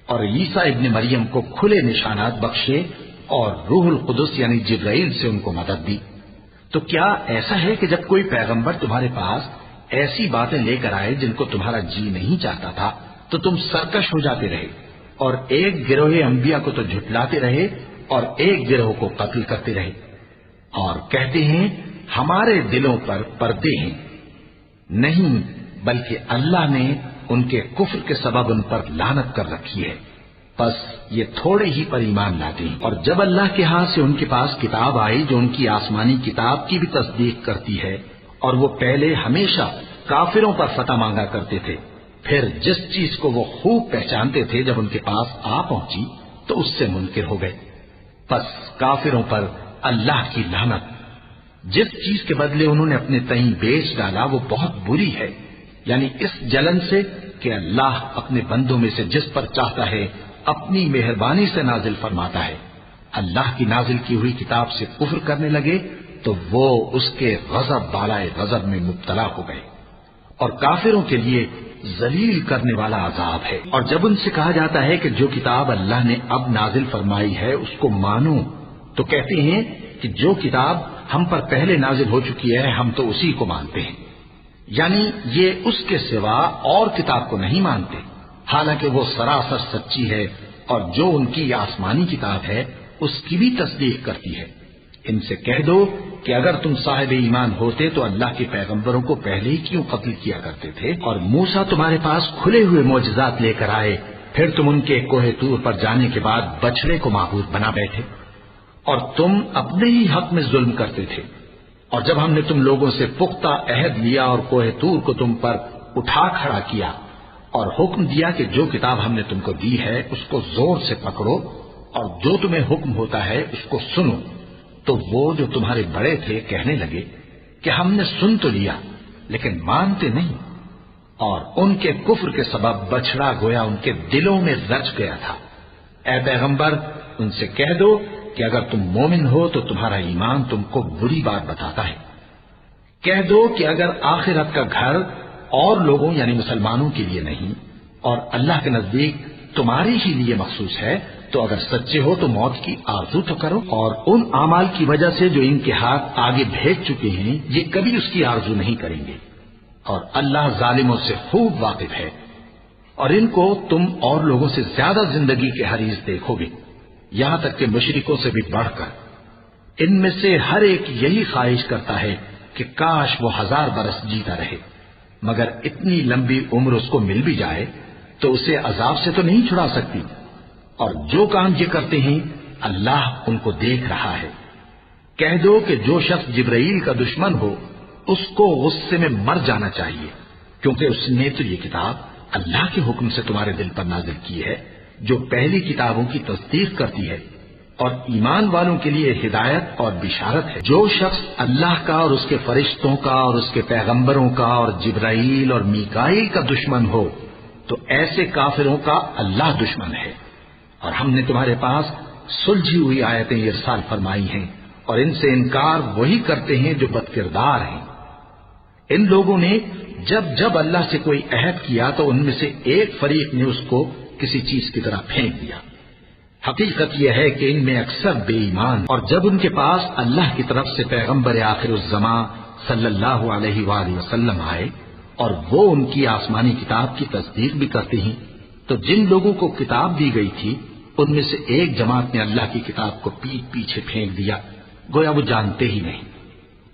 اور عیسیٰ ابن مریم کو کھلے نشانات بخشے اور روح القدس یعنی جبرائیل سے ان کو مدد دی۔ تو کیا ایسا ہے کہ جب کوئی پیغمبر تمہارے پاس ایسی باتیں لے کر آئے جن کو تمہارا جی نہیں چاہتا تھا تو تم سرکش ہو جاتے رہے اور ایک گروہ انبیاء کو تو جھٹلاتے رہے اور ایک گروہ کو قتل کرتے رہے، اور کہتے ہیں ہمارے دلوں پر پردے ہیں؟ نہیں، بلکہ اللہ نے ان کے کفر کے سبب ان پر لعنت کر رکھی ہے، بس یہ تھوڑے ہی پر ایمان لاتے ہیں۔ اور جب اللہ کے ہاں سے ان کے پاس کتاب آئی جو ان کی آسمانی کتاب کی بھی تصدیق کرتی ہے، اور وہ پہلے ہمیشہ کافروں پر فتح مانگا کرتے تھے، پھر جس چیز کو وہ خوب پہچانتے تھے جب ان کے پاس آ پہنچی تو اس سے منکر ہو گئے، بس کافروں پر اللہ کی لعنت۔ جس چیز کے بدلے انہوں نے اپنے تئیں بیچ ڈالا وہ بہت بری ہے، یعنی اس جلن سے کہ اللہ اپنے بندوں میں سے جس پر چاہتا ہے اپنی مہربانی سے نازل فرماتا ہے۔ اللہ کی نازل کی ہوئی کتاب سے کفر کرنے لگے تو وہ اس کے غضب بالائے غضب میں مبتلا ہو گئے، اور کافروں کے لیے ذلیل کرنے والا عذاب ہے۔ اور جب ان سے کہا جاتا ہے کہ جو کتاب اللہ نے اب نازل فرمائی ہے اس کو مانو، تو کہتے ہیں کہ جو کتاب ہم پر پہلے نازل ہو چکی ہے ہم تو اسی کو مانتے ہیں، یعنی یہ اس کے سوا اور کتاب کو نہیں مانتے، حالانکہ وہ سراسر سچی ہے، اور جو ان کی آسمانی کتاب ہے اس کی بھی تصدیق کرتی ہے۔ ان سے کہہ دو کہ اگر تم صاحب ایمان ہوتے تو اللہ کے پیغمبروں کو پہلے ہی کیوں قتل کیا کرتے تھے؟ اور موسیٰ تمہارے پاس کھلے ہوئے معجزات لے کر آئے، پھر تم ان کے کوہ طور پر جانے کے بعد بچڑے کو معبود بنا بیٹھے، اور تم اپنے ہی حق میں ظلم کرتے تھے۔ اور جب ہم نے تم لوگوں سے پختہ عہد لیا اور کوہ طور کو تم پر اٹھا کھڑا کیا اور حکم دیا کہ جو کتاب ہم نے تم کو دی ہے اس کو زور سے پکڑو اور جو تمہیں حکم ہوتا ہے اس کو سنو، تو وہ جو تمہارے بڑے تھے کہنے لگے کہ ہم نے سن تو لیا لیکن مانتے نہیں، اور ان کے کفر کے سبب بچڑا گویا ان کے دلوں میں رچ گیا تھا۔ اے پیغمبر ان سے کہہ دو کہ اگر تم مومن ہو تو تمہارا ایمان تم کو بری بات بتاتا ہے۔ کہہ دو کہ اگر آخرت کا گھر اور لوگوں یعنی مسلمانوں کے لیے نہیں اور اللہ کے نزدیک تمہارے ہی لیے مخصوص ہے تو اگر سچے ہو تو موت کی آرزو تو کرو، اور ان اعمال کی وجہ سے جو ان کے ہاتھ آگے بھیج چکے ہیں یہ کبھی اس کی آرزو نہیں کریں گے، اور اللہ ظالموں سے خوب واقف ہے۔ اور ان کو تم اور لوگوں سے زیادہ زندگی کے حریص دیکھو گے، یہاں تک کہ مشرکوں سے بھی بڑھ کر۔ ان میں سے ہر ایک یہی خواہش کرتا ہے کہ کاش وہ 1000 برس جیتا رہے، مگر اتنی لمبی عمر اس کو مل بھی جائے تو اسے عذاب سے تو نہیں چھڑا سکتی، اور جو کام یہ کرتے ہیں اللہ ان کو دیکھ رہا ہے۔ کہہ دو کہ جو شخص جبرائیل کا دشمن ہو اس کو غصے میں مر جانا چاہیے، کیونکہ اس نے تو یہ کتاب اللہ کے حکم سے تمہارے دل پر نازل کی ہے جو پہلی کتابوں کی تصدیق کرتی ہے، اور ایمان والوں کے لیے ہدایت اور بشارت ہے۔ جو شخص اللہ کا اور اس کے فرشتوں کا اور اس کے پیغمبروں کا اور جبرائیل اور میکائیل کا دشمن ہو تو ایسے کافروں کا اللہ دشمن ہے۔ اور ہم نے تمہارے پاس سلجھی ہوئی آیتیں ارسال فرمائی ہیں، اور ان سے انکار وہی کرتے ہیں جو بد کردار ہیں۔ ان لوگوں نے جب جب اللہ سے کوئی عہد کیا تو ان میں سے ایک فریق نے اس کو کسی چیز کی طرح پھینک دیا۔ حقیقت یہ ہے کہ ان میں اکثر بے ایمان، اور جب ان کے پاس اللہ کی طرف سے پیغمبر آخر الزماں صلی اللہ علیہ وآلہ وسلم آئے اور وہ ان کی آسمانی کتاب کی تصدیق بھی کرتے ہیں، تو جن لوگوں کو کتاب دی گئی تھی ان میں سے ایک جماعت نے اللہ کی کتاب کو پیٹ پیچھے پھینک دیا، گویا وہ جانتے ہی نہیں،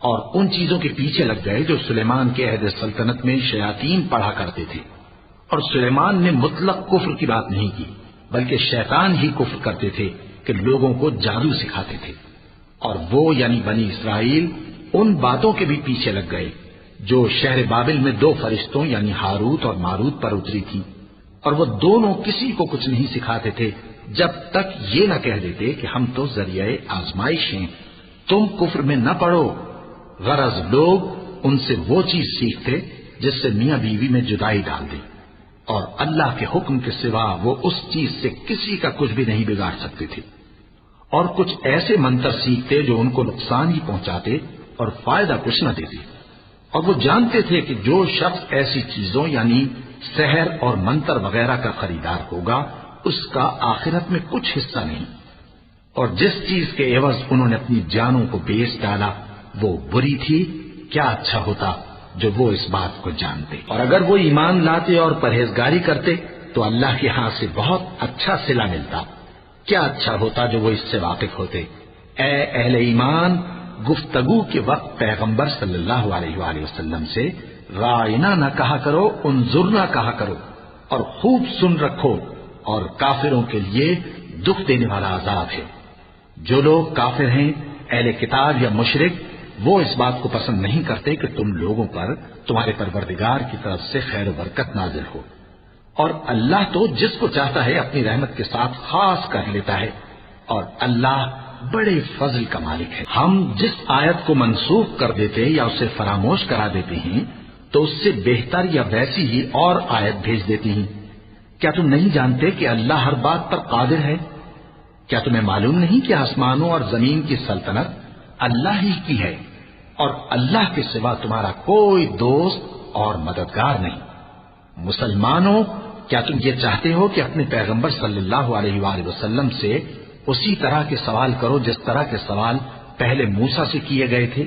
اور ان چیزوں کے پیچھے لگ گئے جو سلیمان کے عہد سلطنت میں شیاطین پڑھا کرتے تھے۔ اور سلیمان نے مطلق کفر کی بات نہیں کی، بلکہ شیطان ہی کفر کرتے تھے کہ لوگوں کو جادو سکھاتے تھے، اور وہ یعنی بنی اسرائیل ان باتوں کے بھی پیچھے لگ گئے جو شہر بابل میں 2 فرشتوں یعنی ہاروت اور ماروت پر اتری تھی، اور وہ دونوں کسی کو کچھ نہیں سکھاتے تھے جب تک یہ نہ کہہ دیتے کہ ہم تو ذریعہ آزمائش ہیں، تم کفر میں نہ پڑو۔ غرض لوگ ان سے وہ چیز سیکھتے جس سے میاں بیوی میں جدائی ڈال دی، اور اللہ کے حکم کے سوا وہ اس چیز سے کسی کا کچھ بھی نہیں بگاڑ سکتے تھے، اور کچھ ایسے منتر سیکھتے جو ان کو نقصان ہی پہنچاتے اور فائدہ کچھ نہ دیتے، اور وہ جانتے تھے کہ جو شخص ایسی چیزوں یعنی سحر اور منتر وغیرہ کا خریدار ہوگا اس کا آخرت میں کچھ حصہ نہیں، اور جس چیز کے عوض انہوں نے اپنی جانوں کو بیچ ڈالا وہ بری تھی، کیا اچھا ہوتا جو وہ اس بات کو جانتے، اور اگر وہ ایمان لاتے اور پرہیزگاری کرتے تو اللہ کے ہاں سے بہت اچھا صلہ ملتا، کیا اچھا ہوتا جو وہ اس سے واقف ہوتے۔ اے اہل ایمان، گفتگو کے وقت پیغمبر صلی اللہ علیہ وآلہ وسلم سے رائنا نہ کہا کرو، انظرنا کہا کرو، اور خوب سن رکھو، اور کافروں کے لیے دکھ دینے والا عذاب ہے۔ جو لوگ کافر ہیں اہل کتاب یا مشرک وہ اس بات کو پسند نہیں کرتے کہ تم لوگوں پر تمہارے پروردگار کی طرف سے خیر و برکت نازل ہو، اور اللہ تو جس کو چاہتا ہے اپنی رحمت کے ساتھ خاص کر لیتا ہے، اور اللہ بڑے فضل کا مالک ہے. ہم جس آیت کو منسوخ کر دیتے یا اسے فراموش کرا دیتے ہیں تو اس سے بہتر یا ویسی ہی اور آیت بھیج دیتی ہیں. کیا تم نہیں جانتے کہ اللہ ہر بات پر قادر ہے؟ کیا تمہیں معلوم نہیں کہ آسمانوں اور زمین کی سلطنت اللہ ہی کی ہے اور اللہ کے سوا تمہارا کوئی دوست اور مددگار نہیں؟ مسلمانوں، کیا تم یہ چاہتے ہو کہ اپنے پیغمبر صلی اللہ علیہ وآلہ وسلم سے اسی طرح کے سوال کرو جس طرح کے سوال پہلے موسیٰ سے کیے گئے تھے؟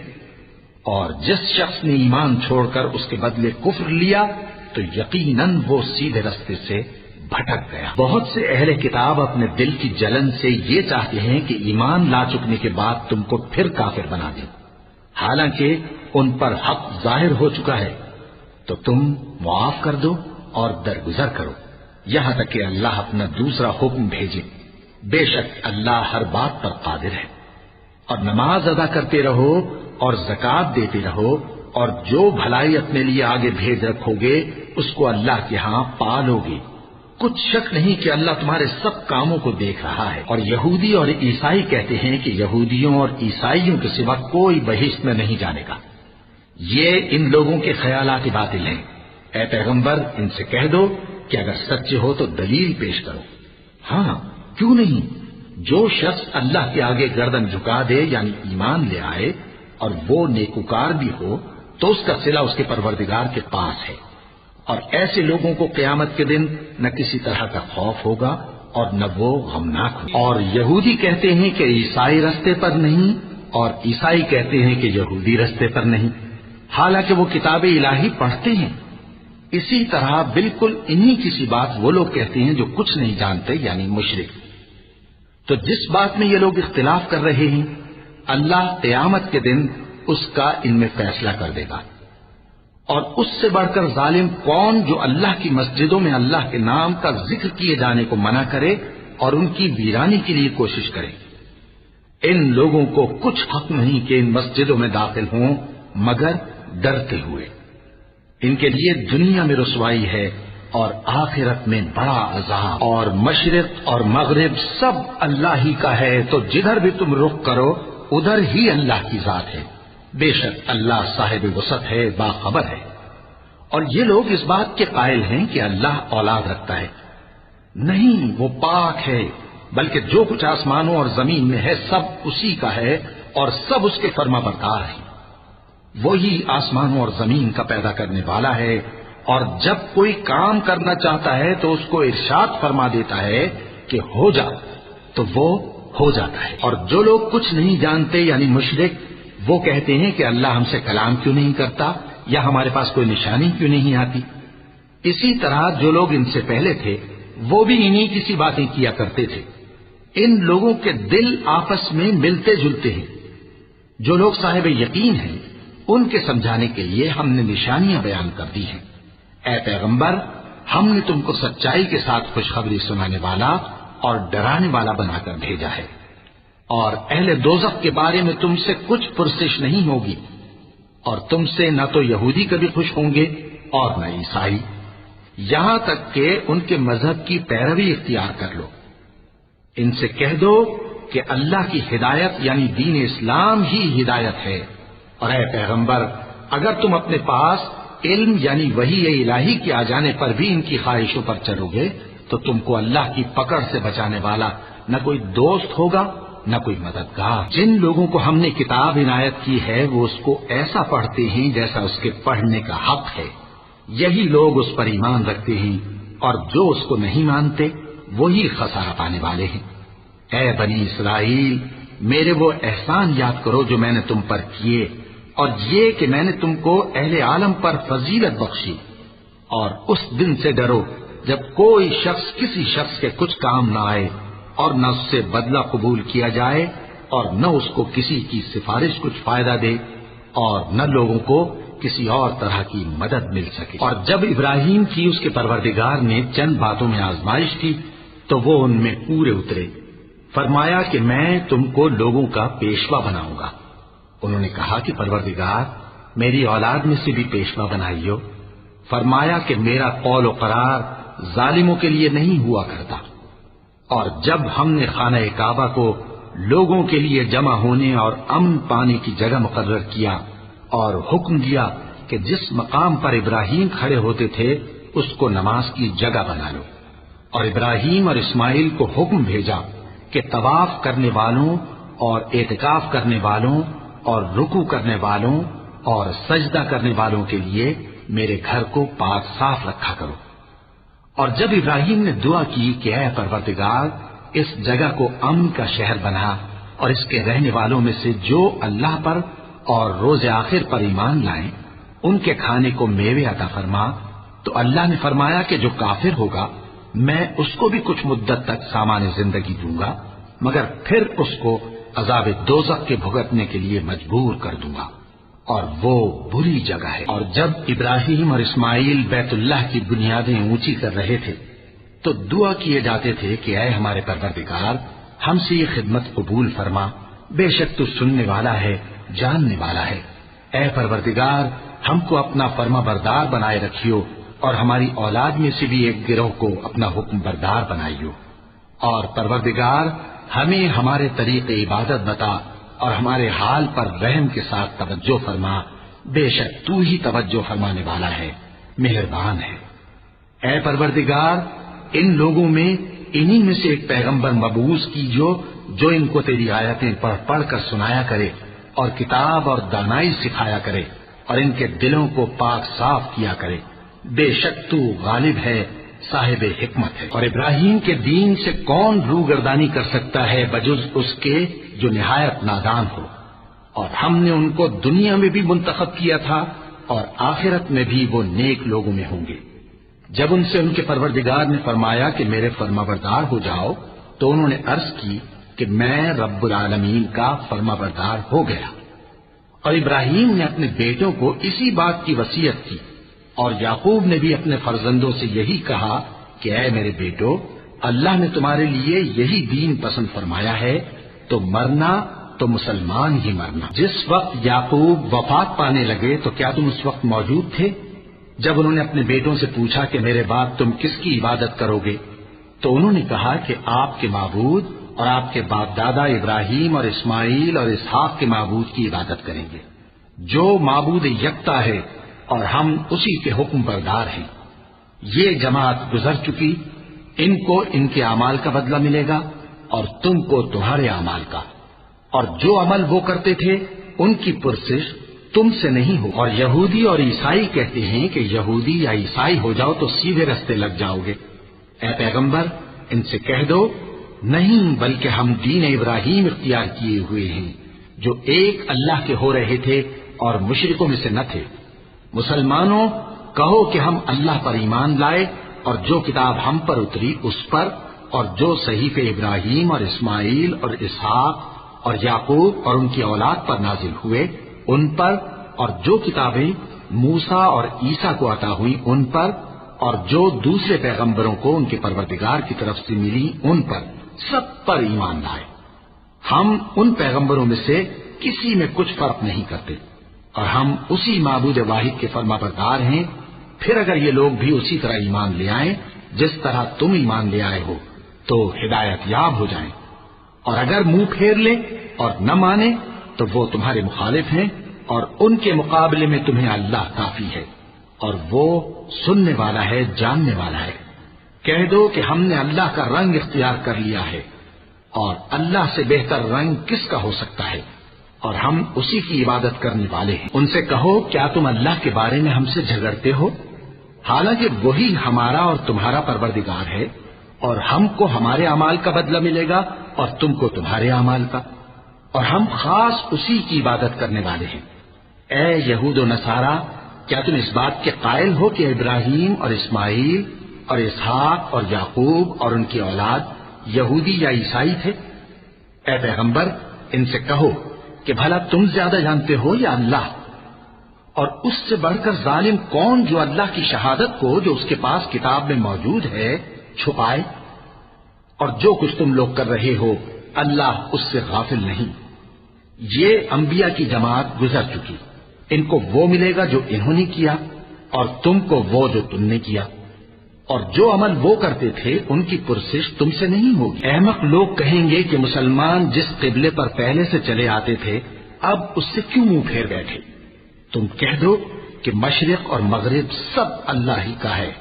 اور جس شخص نے ایمان چھوڑ کر اس کے بدلے کفر لیا تو یقیناً وہ سیدھے رستے سے بھٹک گیا. بہت سے اہل کتاب اپنے دل کی جلن سے یہ چاہتے ہیں کہ ایمان لا چکنے کے بعد تم کو پھر کافر بنا دیں، حالانکہ ان پر حق ظاہر ہو چکا ہے. تو تم معاف کر دو اور درگزر کرو یہاں تک کہ اللہ اپنا دوسرا حکم بھیجے. بے شک اللہ ہر بات پر قادر ہے. اور نماز ادا کرتے رہو اور زکوٰۃ دیتے رہو، اور جو بھلائی اپنے لیے آگے بھیج رکھو گے اس کو اللہ کے ہاں پالو گے. کچھ شک نہیں کہ اللہ تمہارے سب کاموں کو دیکھ رہا ہے. اور یہودی اور عیسائی کہتے ہیں کہ یہودیوں اور عیسائیوں کے سوا کوئی بہشت میں نہیں جانے گا. یہ ان لوگوں کے خیالات باطل ہیں. اے پیغمبر، ان سے کہہ دو کہ اگر سچے ہو تو دلیل پیش کرو. ہاں کیوں نہیں، جو شخص اللہ کے آگے گردن جھکا دے یعنی ایمان لے آئے اور وہ نیکوکار بھی ہو تو اس کا صلہ اس کے پروردگار کے پاس ہے. اور ایسے لوگوں کو قیامت کے دن نہ کسی طرح کا خوف ہوگا اور نہ وہ غمناک ہوں. اور یہودی کہتے ہیں کہ عیسائی رستے پر نہیں، اور عیسائی کہتے ہیں کہ یہودی رستے پر نہیں، حالانکہ وہ کتاب الہی پڑھتے ہیں. اسی طرح بالکل انہی کسی بات وہ لوگ کہتے ہیں جو کچھ نہیں جانتے یعنی مشرک. تو جس بات میں یہ لوگ اختلاف کر رہے ہیں اللہ قیامت کے دن اس کا ان میں فیصلہ کر دے گا. اور اس سے بڑھ کر ظالم کون جو اللہ کی مسجدوں میں اللہ کے نام کا ذکر کیے جانے کو منع کرے اور ان کی ویرانی کے لیے کوشش کرے. ان لوگوں کو کچھ حق نہیں کہ ان مسجدوں میں داخل ہوں مگر ڈرتے ہوئے. ان کے لیے دنیا میں رسوائی ہے اور آخرت میں بڑا عذاب. اور مشرق اور مغرب سب اللہ ہی کا ہے، تو جدھر بھی تم رخ کرو ادھر ہی اللہ کی ذات ہے. بے شک اللہ صاحب وسعت ہے، باخبر ہے. اور یہ لوگ اس بات کے قائل ہیں کہ اللہ اولاد رکھتا ہے. نہیں، وہ پاک ہے، بلکہ جو کچھ آسمانوں اور زمین میں ہے سب اسی کا ہے اور سب اس کے فرما بردار ہیں. وہی آسمانوں اور زمین کا پیدا کرنے والا ہے، اور جب کوئی کام کرنا چاہتا ہے تو اس کو ارشاد فرما دیتا ہے کہ ہو جا، تو وہ ہو جاتا ہے. اور جو لوگ کچھ نہیں جانتے یعنی مشرک، وہ کہتے ہیں کہ اللہ ہم سے کلام کیوں نہیں کرتا یا ہمارے پاس کوئی نشانی کیوں نہیں آتی. اسی طرح جو لوگ ان سے پہلے تھے وہ بھی انہی کسی باتیں کیا کرتے تھے. ان لوگوں کے دل آپس میں ملتے جلتے ہیں. جو لوگ صاحب یقین ہیں ان کے سمجھانے کے لیے ہم نے نشانیاں بیان کر دی ہیں. اے پیغمبر، ہم نے تم کو سچائی کے ساتھ خوشخبری سنانے والا اور ڈرانے والا بنا کر بھیجا ہے. اور اہل دوزخ کے بارے میں تم سے کچھ پرسش نہیں ہوگی، اور تم سے نہ تو یہودی کبھی خوش ہوں گے اور نہ عیسائی، یہاں تک کہ ان کے مذہب کی پیروی اختیار کر لو. ان سے کہہ دو کہ اللہ کی ہدایت یعنی دین اسلام ہی ہدایت ہے. اور اے پیغمبر، اگر تم اپنے پاس علم یعنی وحی الہی کے آ جانے پر بھی ان کی خواہشوں پر چلو گے تو تم کو اللہ کی پکڑ سے بچانے والا نہ کوئی دوست ہوگا نہ کوئی مددگار. جن لوگوں کو ہم نے کتاب عنایت کی ہے وہ اس کو ایسا پڑھتے ہیں جیسا اس کے پڑھنے کا حق ہے. یہی لوگ اس پر ایمان رکھتے ہیں، اور جو اس کو نہیں مانتے وہی خسارہ پانے والے ہیں. اے بنی اسرائیل، میرے وہ احسان یاد کرو جو میں نے تم پر کیے، اور یہ کہ میں نے تم کو اہل عالم پر فضیلت بخشی. اور اس دن سے ڈرو جب کوئی شخص کسی شخص کے کچھ کام نہ آئے اور نہ اس سے بدلہ قبول کیا جائے اور نہ اس کو کسی کی سفارش کچھ فائدہ دے اور نہ لوگوں کو کسی اور طرح کی مدد مل سکے. اور جب ابراہیم کی اس کے پروردگار نے چند باتوں میں آزمائش کی تو وہ ان میں پورے اترے. فرمایا کہ میں تم کو لوگوں کا پیشوا بناؤں گا. انہوں نے کہا کہ پروردگار، میری اولاد میں سے بھی پیشوا بنائیو. فرمایا کہ میرا قول و قرار ظالموں کے لیے نہیں ہوا کرتا. اور جب ہم نے خانہ کعبہ کو لوگوں کے لیے جمع ہونے اور امن پانے کی جگہ مقرر کیا اور حکم دیا کہ جس مقام پر ابراہیم کھڑے ہوتے تھے اس کو نماز کی جگہ بنا لو، اور ابراہیم اور اسماعیل کو حکم بھیجا کہ طواف کرنے والوں اور اعتکاف کرنے والوں اور رکوع کرنے والوں اور سجدہ کرنے والوں کے لیے میرے گھر کو پاک صاف رکھا کرو۔ اور جب ابراہیم نے دعا کی کہ اے پروردگار اس جگہ کو امن کا شہر بنا اور اس کے رہنے والوں میں سے جو اللہ پر اور روز آخر پر ایمان لائیں ان کے کھانے کو میوے عطا فرما، تو اللہ نے فرمایا کہ جو کافر ہوگا میں اس کو بھی کچھ مدت تک سامان زندگی دوں گا، مگر پھر اس کو عذاب دوزخ کے بھگتنے کے لیے مجبور کر دوں گا، اور وہ بری جگہ ہے۔ اور جب ابراہیم اور اسماعیل بیت اللہ کی بنیادیں اونچی کر رہے تھے تو دعا کیے جاتے تھے کہ اے ہمارے پروردگار ہم سے یہ خدمت قبول فرما، بے شک تو سننے والا ہے، جاننے والا ہے۔ اے پروردگار ہم کو اپنا فرما بردار بنائے رکھیو اور ہماری اولاد میں سے بھی ایک گروہ کو اپنا حکم بردار بنائیو، اور پروردگار ہمیں ہمارے طریق عبادت بتا اور ہمارے حال پر رحم کے ساتھ توجہ فرما، بے شک تو ہی توجہ فرمانے والا ہے، مہربان ہے۔ اے پروردگار ان لوگوں میں انہی میں سے ایک پیغمبر مبعوث کیجو جو ان کو تیری آیتیں پڑھ پڑھ کر سنایا کرے اور کتاب اور دانائی سکھایا کرے اور ان کے دلوں کو پاک صاف کیا کرے، بے شک تو غالب ہے، صاحب حکمت ہے۔ اور ابراہیم کے دین سے کون روگردانی کر سکتا ہے بجز اس کے جو نہایت نادان ہو، اور ہم نے ان کو دنیا میں بھی منتخب کیا تھا اور آخرت میں بھی وہ نیک لوگوں میں ہوں گے۔ جب ان سے ان کے پروردگار نے فرمایا کہ میرے فرمانبردار ہو جاؤ تو انہوں نے عرض کی کہ میں رب العالمین کا فرمانبردار ہو گیا۔ اور ابراہیم نے اپنے بیٹوں کو اسی بات کی وصیت کی، اور یعقوب نے بھی اپنے فرزندوں سے یہی کہا کہ اے میرے بیٹو، اللہ نے تمہارے لیے یہی دین پسند فرمایا ہے، تو مرنا تو مسلمان ہی مرنا۔ جس وقت یعقوب وفات پانے لگے تو کیا تم اس وقت موجود تھے جب انہوں نے اپنے بیٹوں سے پوچھا کہ میرے بعد تم کس کی عبادت کرو گے؟ تو انہوں نے کہا کہ آپ کے معبود اور آپ کے باپ دادا ابراہیم اور اسماعیل اور اسحاق کے معبود کی عبادت کریں گے، جو معبود یکتا ہے اور ہم اسی کے حکم بردار ہیں۔ یہ جماعت گزر چکی، ان کو ان کے اعمال کا بدلہ ملے گا اور تم کو تمہارے اعمال کا، اور جو عمل وہ کرتے تھے ان کی پرسش تم سے نہیں ہو۔ اور یہودی اور عیسائی کہتے ہیں کہ یہودی یا عیسائی ہو جاؤ تو سیدھے رستے لگ جاؤ گے۔ اے پیغمبر ان سے کہہ دو نہیں، بلکہ ہم دین ابراہیم اختیار کیے ہوئے ہیں جو ایک اللہ کے ہو رہے تھے اور مشرکوں میں سے نہ تھے۔ مسلمانوں کہو کہ ہم اللہ پر ایمان لائے اور جو کتاب ہم پر اتری اس پر، اور جو صحیفے ابراہیم اور اسماعیل اور اسحاق اور یعقوب اور ان کی اولاد پر نازل ہوئے ان پر، اور جو کتابیں موسیٰ اور عیسیٰ کو عطا ہوئی ان پر، اور جو دوسرے پیغمبروں کو ان کے پروردگار کی طرف سے ملی ان پر، سب پر ایمان لائے۔ ہم ان پیغمبروں میں سے کسی میں کچھ فرق نہیں کرتے، اور ہم اسی معبود واحد کے فرما بردار ہیں۔ پھر اگر یہ لوگ بھی اسی طرح ایمان لے آئیں جس طرح تم ایمان لے آئے ہو تو ہدایت یاب ہو جائیں، اور اگر منہ پھیر لیں اور نہ مانے تو وہ تمہارے مخالف ہیں، اور ان کے مقابلے میں تمہیں اللہ کافی ہے، اور وہ سننے والا ہے، جاننے والا ہے۔ کہہ دو کہ ہم نے اللہ کا رنگ اختیار کر لیا ہے، اور اللہ سے بہتر رنگ کس کا ہو سکتا ہے، اور ہم اسی کی عبادت کرنے والے ہیں۔ ان سے کہو کیا تم اللہ کے بارے میں ہم سے جھگڑتے ہو، حالانکہ وہی ہمارا اور تمہارا پروردگار ہے، اور ہم کو ہمارے اعمال کا بدلہ ملے گا اور تم کو تمہارے اعمال کا، اور ہم خاص اسی کی عبادت کرنے والے ہیں۔ اے یہود و نصارا، کیا تم اس بات کے قائل ہو کہ ابراہیم اور اسماعیل اور اسحاق اور یعقوب اور ان کی اولاد یہودی یا عیسائی تھے؟ اے پیغمبر ان سے کہو کہ بھلا تم زیادہ جانتے ہو یا اللہ؟ اور اس سے بڑھ کر ظالم کون جو اللہ کی شہادت کو جو اس کے پاس کتاب میں موجود ہے چھپائے؟ اور جو کچھ تم لوگ کر رہے ہو اللہ اس سے غافل نہیں۔ یہ انبیاء کی جماعت گزر چکی، ان کو وہ ملے گا جو انہوں نے کیا، اور تم کو وہ جو تم نے کیا۔ اور جو عمل وہ کرتے تھے ان کی پرسش تم سے نہیں ہوگی۔ احمق لوگ کہیں گے کہ مسلمان جس قبلے پر پہلے سے چلے آتے تھے اب اس سے کیوں منہ پھیر بیٹھے؟ تم کہہ دو کہ مشرق اور مغرب سب اللہ ہی کا ہے،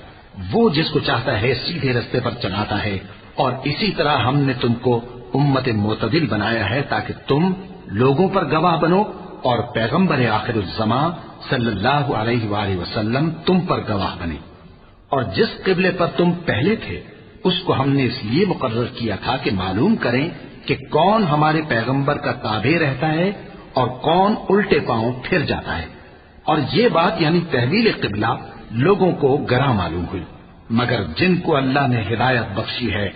وہ جس کو چاہتا ہے سیدھے رستے پر چلاتا ہے، اور اسی طرح ہم نے تم کو امت معتدل بنایا ہے تاکہ تم لوگوں پر گواہ بنو اور پیغمبر آخر الزماں صلی اللہ علیہ وآلہ وسلم تم پر گواہ بنے۔ اور جس قبلے پر تم پہلے تھے اس کو ہم نے اس لیے مقرر کیا تھا کہ معلوم کریں کہ کون ہمارے پیغمبر کا تابع رہتا ہے اور کون الٹے پاؤں پھر جاتا ہے، اور یہ بات یعنی تحویل قبلہ لوگوں کو گراں معلوم ہوئی، مگر جن کو اللہ نے ہدایت بخشی ہے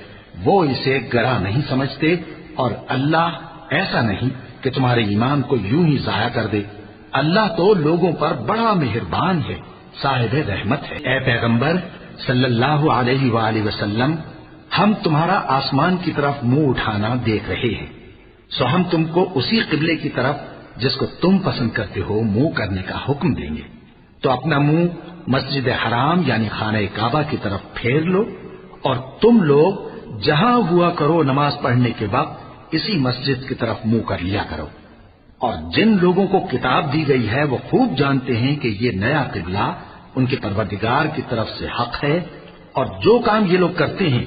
وہ اسے گراں نہیں سمجھتے، اور اللہ ایسا نہیں کہ تمہارے ایمان کو یوں ہی ضائع کر دے۔ اللہ تو لوگوں پر بڑا مہربان ہے، صاحب رحمت ہے۔ اے پیغمبر صلی اللہ علیہ وآلہ وسلم، ہم تمہارا آسمان کی طرف منہ اٹھانا دیکھ رہے ہیں، سو ہم تم کو اسی قبلے کی طرف جس کو تم پسند کرتے ہو منہ کرنے کا حکم دیں گے، تو اپنا منہ مسجد حرام یعنی خانہ کعبہ کی طرف پھیر لو، اور تم لوگ جہاں ہوا کرو نماز پڑھنے کے وقت اسی مسجد کی طرف منہ کر لیا کرو۔ اور جن لوگوں کو کتاب دی گئی ہے وہ خوب جانتے ہیں کہ یہ نیا قبلہ ان کے پروردگار کی طرف سے حق ہے، اور جو کام یہ لوگ کرتے ہیں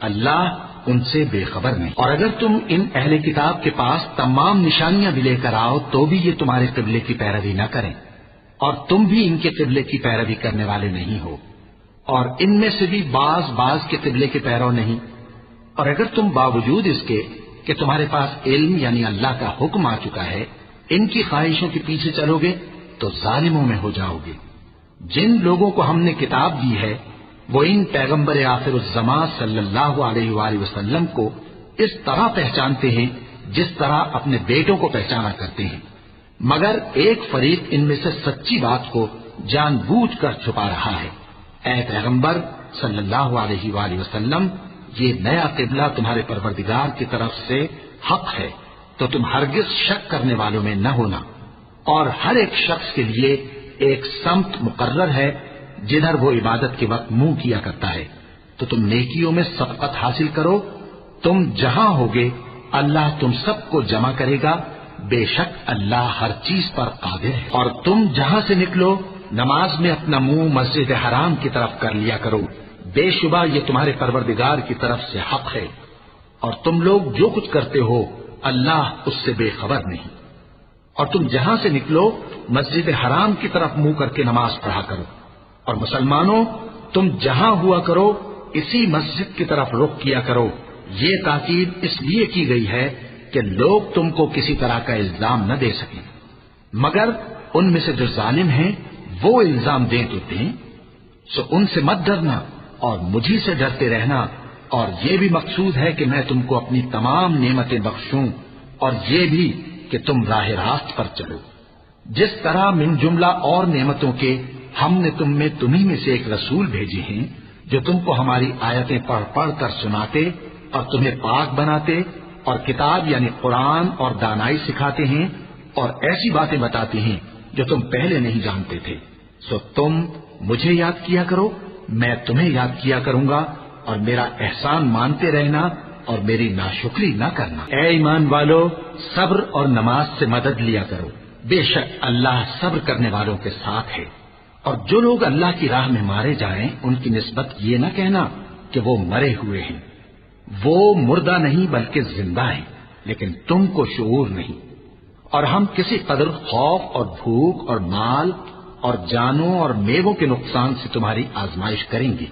اللہ ان سے بے خبر نہیں۔ اور اگر تم ان اہل کتاب کے پاس تمام نشانیاں بھی لے کر آؤ تو بھی یہ تمہارے قبلے کی پیروی نہ کریں، اور تم بھی ان کے قبلے کی پیروی کرنے والے نہیں ہو، اور ان میں سے بھی بعض کے قبلے کے پیرو نہیں۔ اور اگر تم باوجود اس کے کہ تمہارے پاس علم یعنی اللہ کا حکم آ چکا ہے ان کی خواہشوں کے پیچھے چلو گے تو ظالموں میں ہو جاؤ گے۔ جن لوگوں کو ہم نے کتاب دی ہے وہ ان پیغمبر آخر الزماں صلی اللہ علیہ وآلہ وسلم کو اس طرح پہچانتے ہیں جس طرح اپنے بیٹوں کو پہچانا کرتے ہیں، مگر ایک فریق ان میں سے سچی بات کو جان بوجھ کر چھپا رہا ہے۔ اے پیغمبر صلی اللہ علیہ وآلہ وسلم، یہ نیا قبلہ تمہارے پروردگار کی طرف سے حق ہے، تو تم ہرگز شک کرنے والوں میں نہ ہونا، اور ہر ایک شخص کے لیے ایک سمت مقرر ہے جدھر وہ عبادت کے وقت منہ کیا کرتا ہے، تو تم نیکیوں میں سبقت حاصل کرو، تم جہاں ہوگے اللہ تم سب کو جمع کرے گا، بے شک اللہ ہر چیز پر قادر ہے۔ اور تم جہاں سے نکلو نماز میں اپنا منہ مسجد حرام کی طرف کر لیا کرو، بے شبہ یہ تمہارے پروردگار کی طرف سے حق ہے، اور تم لوگ جو کچھ کرتے ہو اللہ اس سے بے خبر نہیں۔ اور تم جہاں سے نکلو مسجد حرام کی طرف منہ کر کے نماز پڑھا کرو، اور مسلمانوں تم جہاں ہوا کرو اسی مسجد کی طرف رخ کیا کرو۔ یہ تاکید اس لیے کی گئی ہے کہ لوگ تم کو کسی طرح کا الزام نہ دے سکیں، مگر ان میں سے جو ظالم ہیں وہ الزام دیں تو دیں، سو ان سے مت ڈرنا اور مجھی سے ڈرتے رہنا، اور یہ بھی مقصود ہے کہ میں تم کو اپنی تمام نعمتیں بخشوں، اور یہ بھی کہ تم راہ راست پر چلو۔ جس طرح من جملہ اور نعمتوں کے ہم نے تمہیں میں سے ایک رسول بھیجے ہیں جو تم کو ہماری آیتیں پڑھ پڑھ کر سناتے اور تمہیں پاک بناتے اور کتاب یعنی قرآن اور دانائی سکھاتے ہیں اور ایسی باتیں بتاتے ہیں جو تم پہلے نہیں جانتے تھے، سو تم مجھے یاد کیا کرو، میں تمہیں یاد کیا کروں گا، اور میرا احسان مانتے رہنا اور میری ناشکری نہ کرنا۔ اے ایمان والو، صبر اور نماز سے مدد لیا کرو، بے شک اللہ صبر کرنے والوں کے ساتھ ہے۔ اور جو لوگ اللہ کی راہ میں مارے جائیں ان کی نسبت یہ نہ کہنا کہ وہ مرے ہوئے ہیں، وہ مردہ نہیں بلکہ زندہ ہیں، لیکن تم کو شعور نہیں۔ اور ہم کسی قدر خوف اور بھوک اور مال اور جانوں اور میووں کے نقصان سے تمہاری آزمائش کریں گے،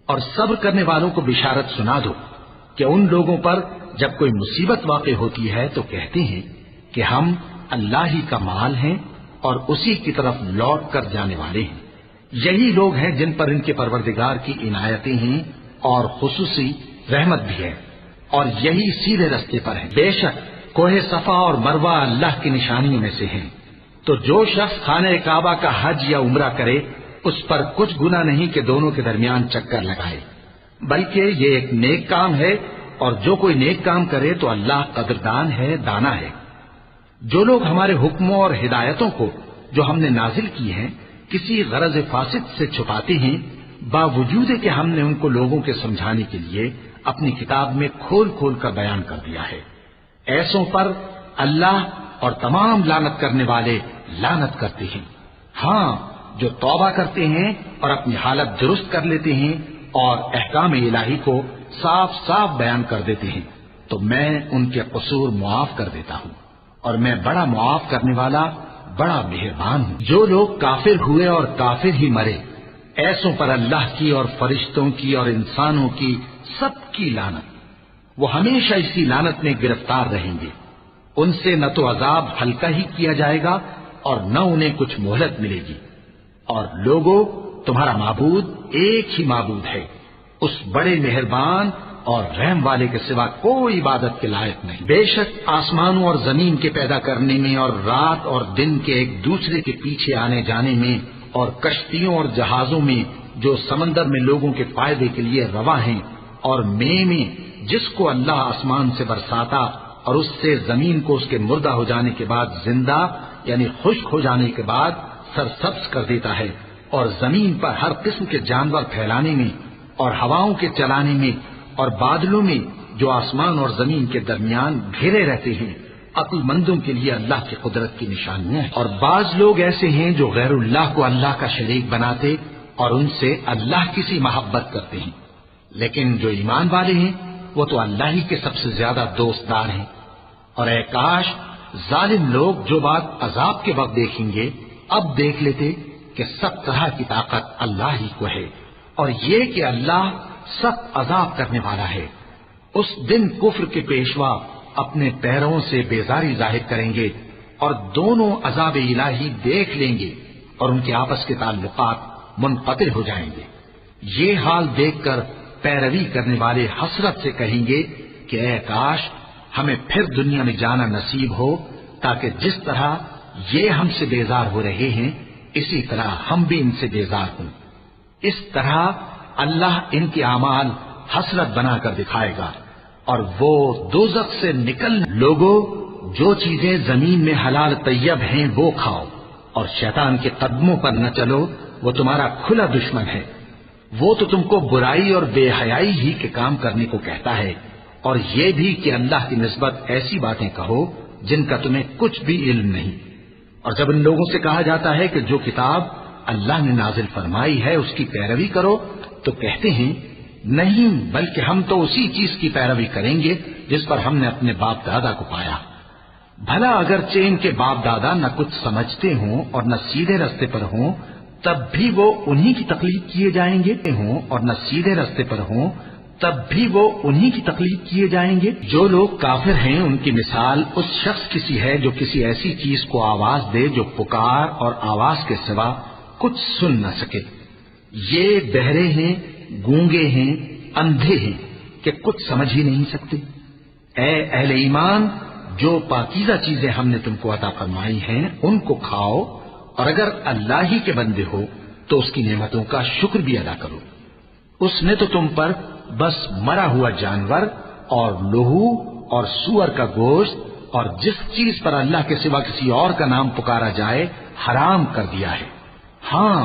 اور صبر کرنے والوں کو بشارت سنا دو کہ ان لوگوں پر جب کوئی مصیبت واقع ہوتی ہے تو کہتے ہیں کہ ہم اللہ ہی کا مال ہیں اور اسی کی طرف لوٹ کر جانے والے ہیں۔ یہی لوگ ہیں جن پر ان کے پروردگار کی عنایتیں ہیں اور خصوصی رحمت بھی ہے، اور یہی سیدھے رستے پر ہیں۔ بے شک کوہ صفا اور مروہ اللہ کی نشانیوں میں سے ہیں، تو جو شخص خانہ کعبہ کا حج یا عمرہ کرے اس پر کچھ گناہ نہیں کہ دونوں کے درمیان چکر لگائے، بلکہ یہ ایک نیک کام ہے، اور جو کوئی نیک کام کرے تو اللہ قدردان ہے، دانا ہے۔ جو لوگ ہمارے حکموں اور ہدایتوں کو جو ہم نے نازل کی ہیں کسی غرض فاسد سے چھپاتے ہیں باوجود کہ ہم نے ان کو لوگوں کے سمجھانے کے لیے اپنی کتاب میں کھول کھول کر بیان کر دیا ہے۔ ایسوں پر اللہ اور تمام لعنت کرنے والے لعنت کرتے ہیں۔ ہاں، جو توبہ کرتے ہیں اور اپنی حالت درست کر لیتے ہیں اور احکام الہی کو صاف صاف بیان کر دیتے ہیں تو میں ان کے قصور معاف کر دیتا ہوں، اور میں بڑا معاف کرنے والا بڑا مہربان ہوں۔ جو لوگ کافر ہوئے اور کافر ہی مرے، ایسوں پر اللہ کی اور فرشتوں کی اور انسانوں کی سب کی لعنت، وہ ہمیشہ اسی لعنت میں گرفتار رہیں گے۔ ان سے نہ تو عذاب ہلکا ہی کیا جائے گا اور نہ انہیں کچھ مہلت ملے گی۔ اور لوگوں، تمہارا معبود ایک ہی معبود ہے، اس بڑے مہربان اور رحم والے کے سوا کوئی عبادت کے لائق نہیں۔ بے شک آسمانوں اور زمین کے پیدا کرنے میں اور رات اور دن کے ایک دوسرے کے پیچھے آنے جانے میں اور کشتیوں اور جہازوں میں جو سمندر میں لوگوں کے فائدے کے لیے رواں ہیں، اور میں جس کو اللہ آسمان سے برساتا اور اس سے زمین کو اس کے مردہ ہو جانے کے بعد زندہ یعنی خشک ہو جانے کے بعد سرسبز کر دیتا ہے، اور زمین پر ہر قسم کے جانور پھیلانے میں اور ہواؤں کے چلانے میں اور بادلوں میں جو آسمان اور زمین کے درمیان گھرے رہتے ہیں، عقل مندوں کے لیے اللہ کی قدرت کی نشانیاں ہیں۔ اور بعض لوگ ایسے ہیں جو غیر اللہ کو اللہ کا شریک بناتے اور ان سے اللہ کی سی محبت کرتے ہیں، لیکن جو ایمان والے ہیں وہ تو اللہ ہی کے سب سے زیادہ دوستدار ہیں۔ اور اے کاش ظالم لوگ جو بات عذاب کے وقت دیکھیں گے اب دیکھ لیتے کہ سب طرح کی طاقت اللہ ہی کو ہے، اور یہ کہ اللہ سخت عذاب کرنے والا ہے۔ اس دن کفر کے پیشوا اپنے پیروں سے بیزاری ظاہر کریں گے اور دونوں عذاب الہی دیکھ لیں گے اور ان کے آپس کے تعلقات منقطع ہو جائیں گے۔ یہ حال دیکھ کر پیروی کرنے والے حسرت سے کہیں گے کہ اے کاش ہمیں پھر دنیا میں جانا نصیب ہو، تاکہ جس طرح یہ ہم سے بیزار ہو رہے ہیں اسی طرح ہم بھی ان سے بیزار ہوں۔ اس طرح اللہ ان کے اعمال حسرت بنا کر دکھائے گا، اور وہ دوزخ سے نکل لوگوں، جو چیزیں زمین میں حلال طیب ہیں وہ کھاؤ، اور شیطان کے قدموں پر نہ چلو، وہ تمہارا کھلا دشمن ہے۔ وہ تو تم کو برائی اور بے حیائی ہی کے کام کرنے کو کہتا ہے، اور یہ بھی کہ اللہ کی نسبت ایسی باتیں کہو جن کا تمہیں کچھ بھی علم نہیں۔ اور جب ان لوگوں سے کہا جاتا ہے کہ جو کتاب اللہ نے نازل فرمائی ہے اس کی پیروی کرو، تو کہتے ہیں نہیں، بلکہ ہم تو اسی چیز کی پیروی کریں گے جس پر ہم نے اپنے باپ دادا کو پایا۔ بھلا اگرچہ ان کے باپ دادا نہ کچھ سمجھتے ہوں اور نہ سیدھے رستے پر ہوں، تب بھی وہ انہی کی تقلید کیے جائیں گے، اور نہ سیدھے رستے پر ہوں تب بھی وہ انہی کی تقلید کیے جائیں گے۔ جو لوگ کافر ہیں ان کی مثال اس شخص کی سی ہے جو کسی ایسی چیز کو آواز دے جو پکار اور آواز کے سوا کچھ سن نہ سکے۔ یہ بہرے ہیں، گونگے ہیں، اندھے ہیں کہ کچھ سمجھ ہی نہیں سکتے۔ اے اہل ایمان، جو پاکیزہ چیزیں ہم نے تم کو عطا فرمائی ہیں ان کو کھاؤ، اور اگر اللہ ہی کے بندے ہو تو اس کی نعمتوں کا شکر بھی ادا کرو۔ اس نے تو تم پر بس مرا ہوا جانور اور لہو اور سور کا گوشت اور جس چیز پر اللہ کے سوا کسی اور کا نام پکارا جائے حرام کر دیا ہے۔ ہاں،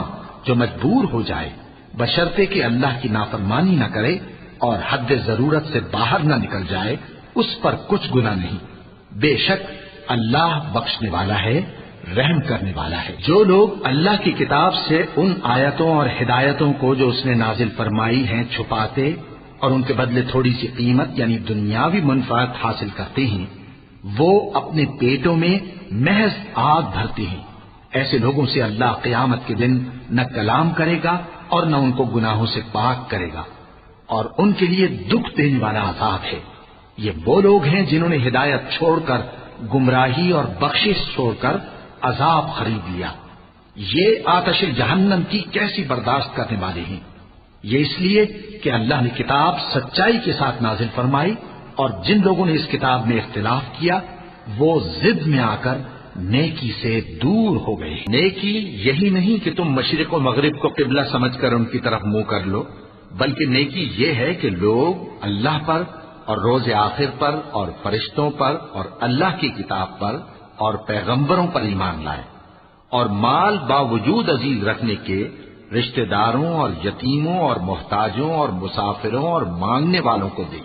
جو مجبور ہو جائے بشرطے کہ اللہ کی نافرمانی نہ کرے اور حد ضرورت سے باہر نہ نکل جائے، اس پر کچھ گناہ نہیں۔ بے شک اللہ بخشنے والا ہے، رحم کرنے والا ہے۔ جو لوگ اللہ کی کتاب سے ان آیتوں اور ہدایتوں کو جو اس نے نازل فرمائی ہیں چھپاتے اور ان کے بدلے تھوڑی سی قیمت یعنی دنیاوی منفعت حاصل کرتے ہیں، وہ اپنے پیٹوں میں محض آگ بھرتے ہیں۔ ایسے لوگوں سے اللہ قیامت کے دن نہ کلام کرے گا اور نہ ان کو گناہوں سے پاک کرے گا، اور ان کے لیے دکھ دینے والا عذاب ہے۔ یہ وہ لوگ ہیں جنہوں نے ہدایت چھوڑ کر گمراہی اور بخشش چھوڑ کر عذاب خرید لیا۔ یہ آتش جہنم کی کیسی برداشت کرنے والے ہیں۔ یہ اس لیے کہ اللہ نے کتاب سچائی کے ساتھ نازل فرمائی، اور جن لوگوں نے اس کتاب میں اختلاف کیا وہ ضد میں آ کر نیکی سے دور ہو گئے۔ نیکی یہی نہیں کہ تم مشرق و مغرب کو قبلہ سمجھ کر ان کی طرف منہ کر لو، بلکہ نیکی یہ ہے کہ لوگ اللہ پر اور روز آخر پر اور فرشتوں پر اور اللہ کی کتاب پر اور پیغمبروں پر ایمان لائے، اور مال باوجود عزیز رکھنے کے رشتہ داروں اور یتیموں اور محتاجوں اور مسافروں اور مانگنے والوں کو دیں،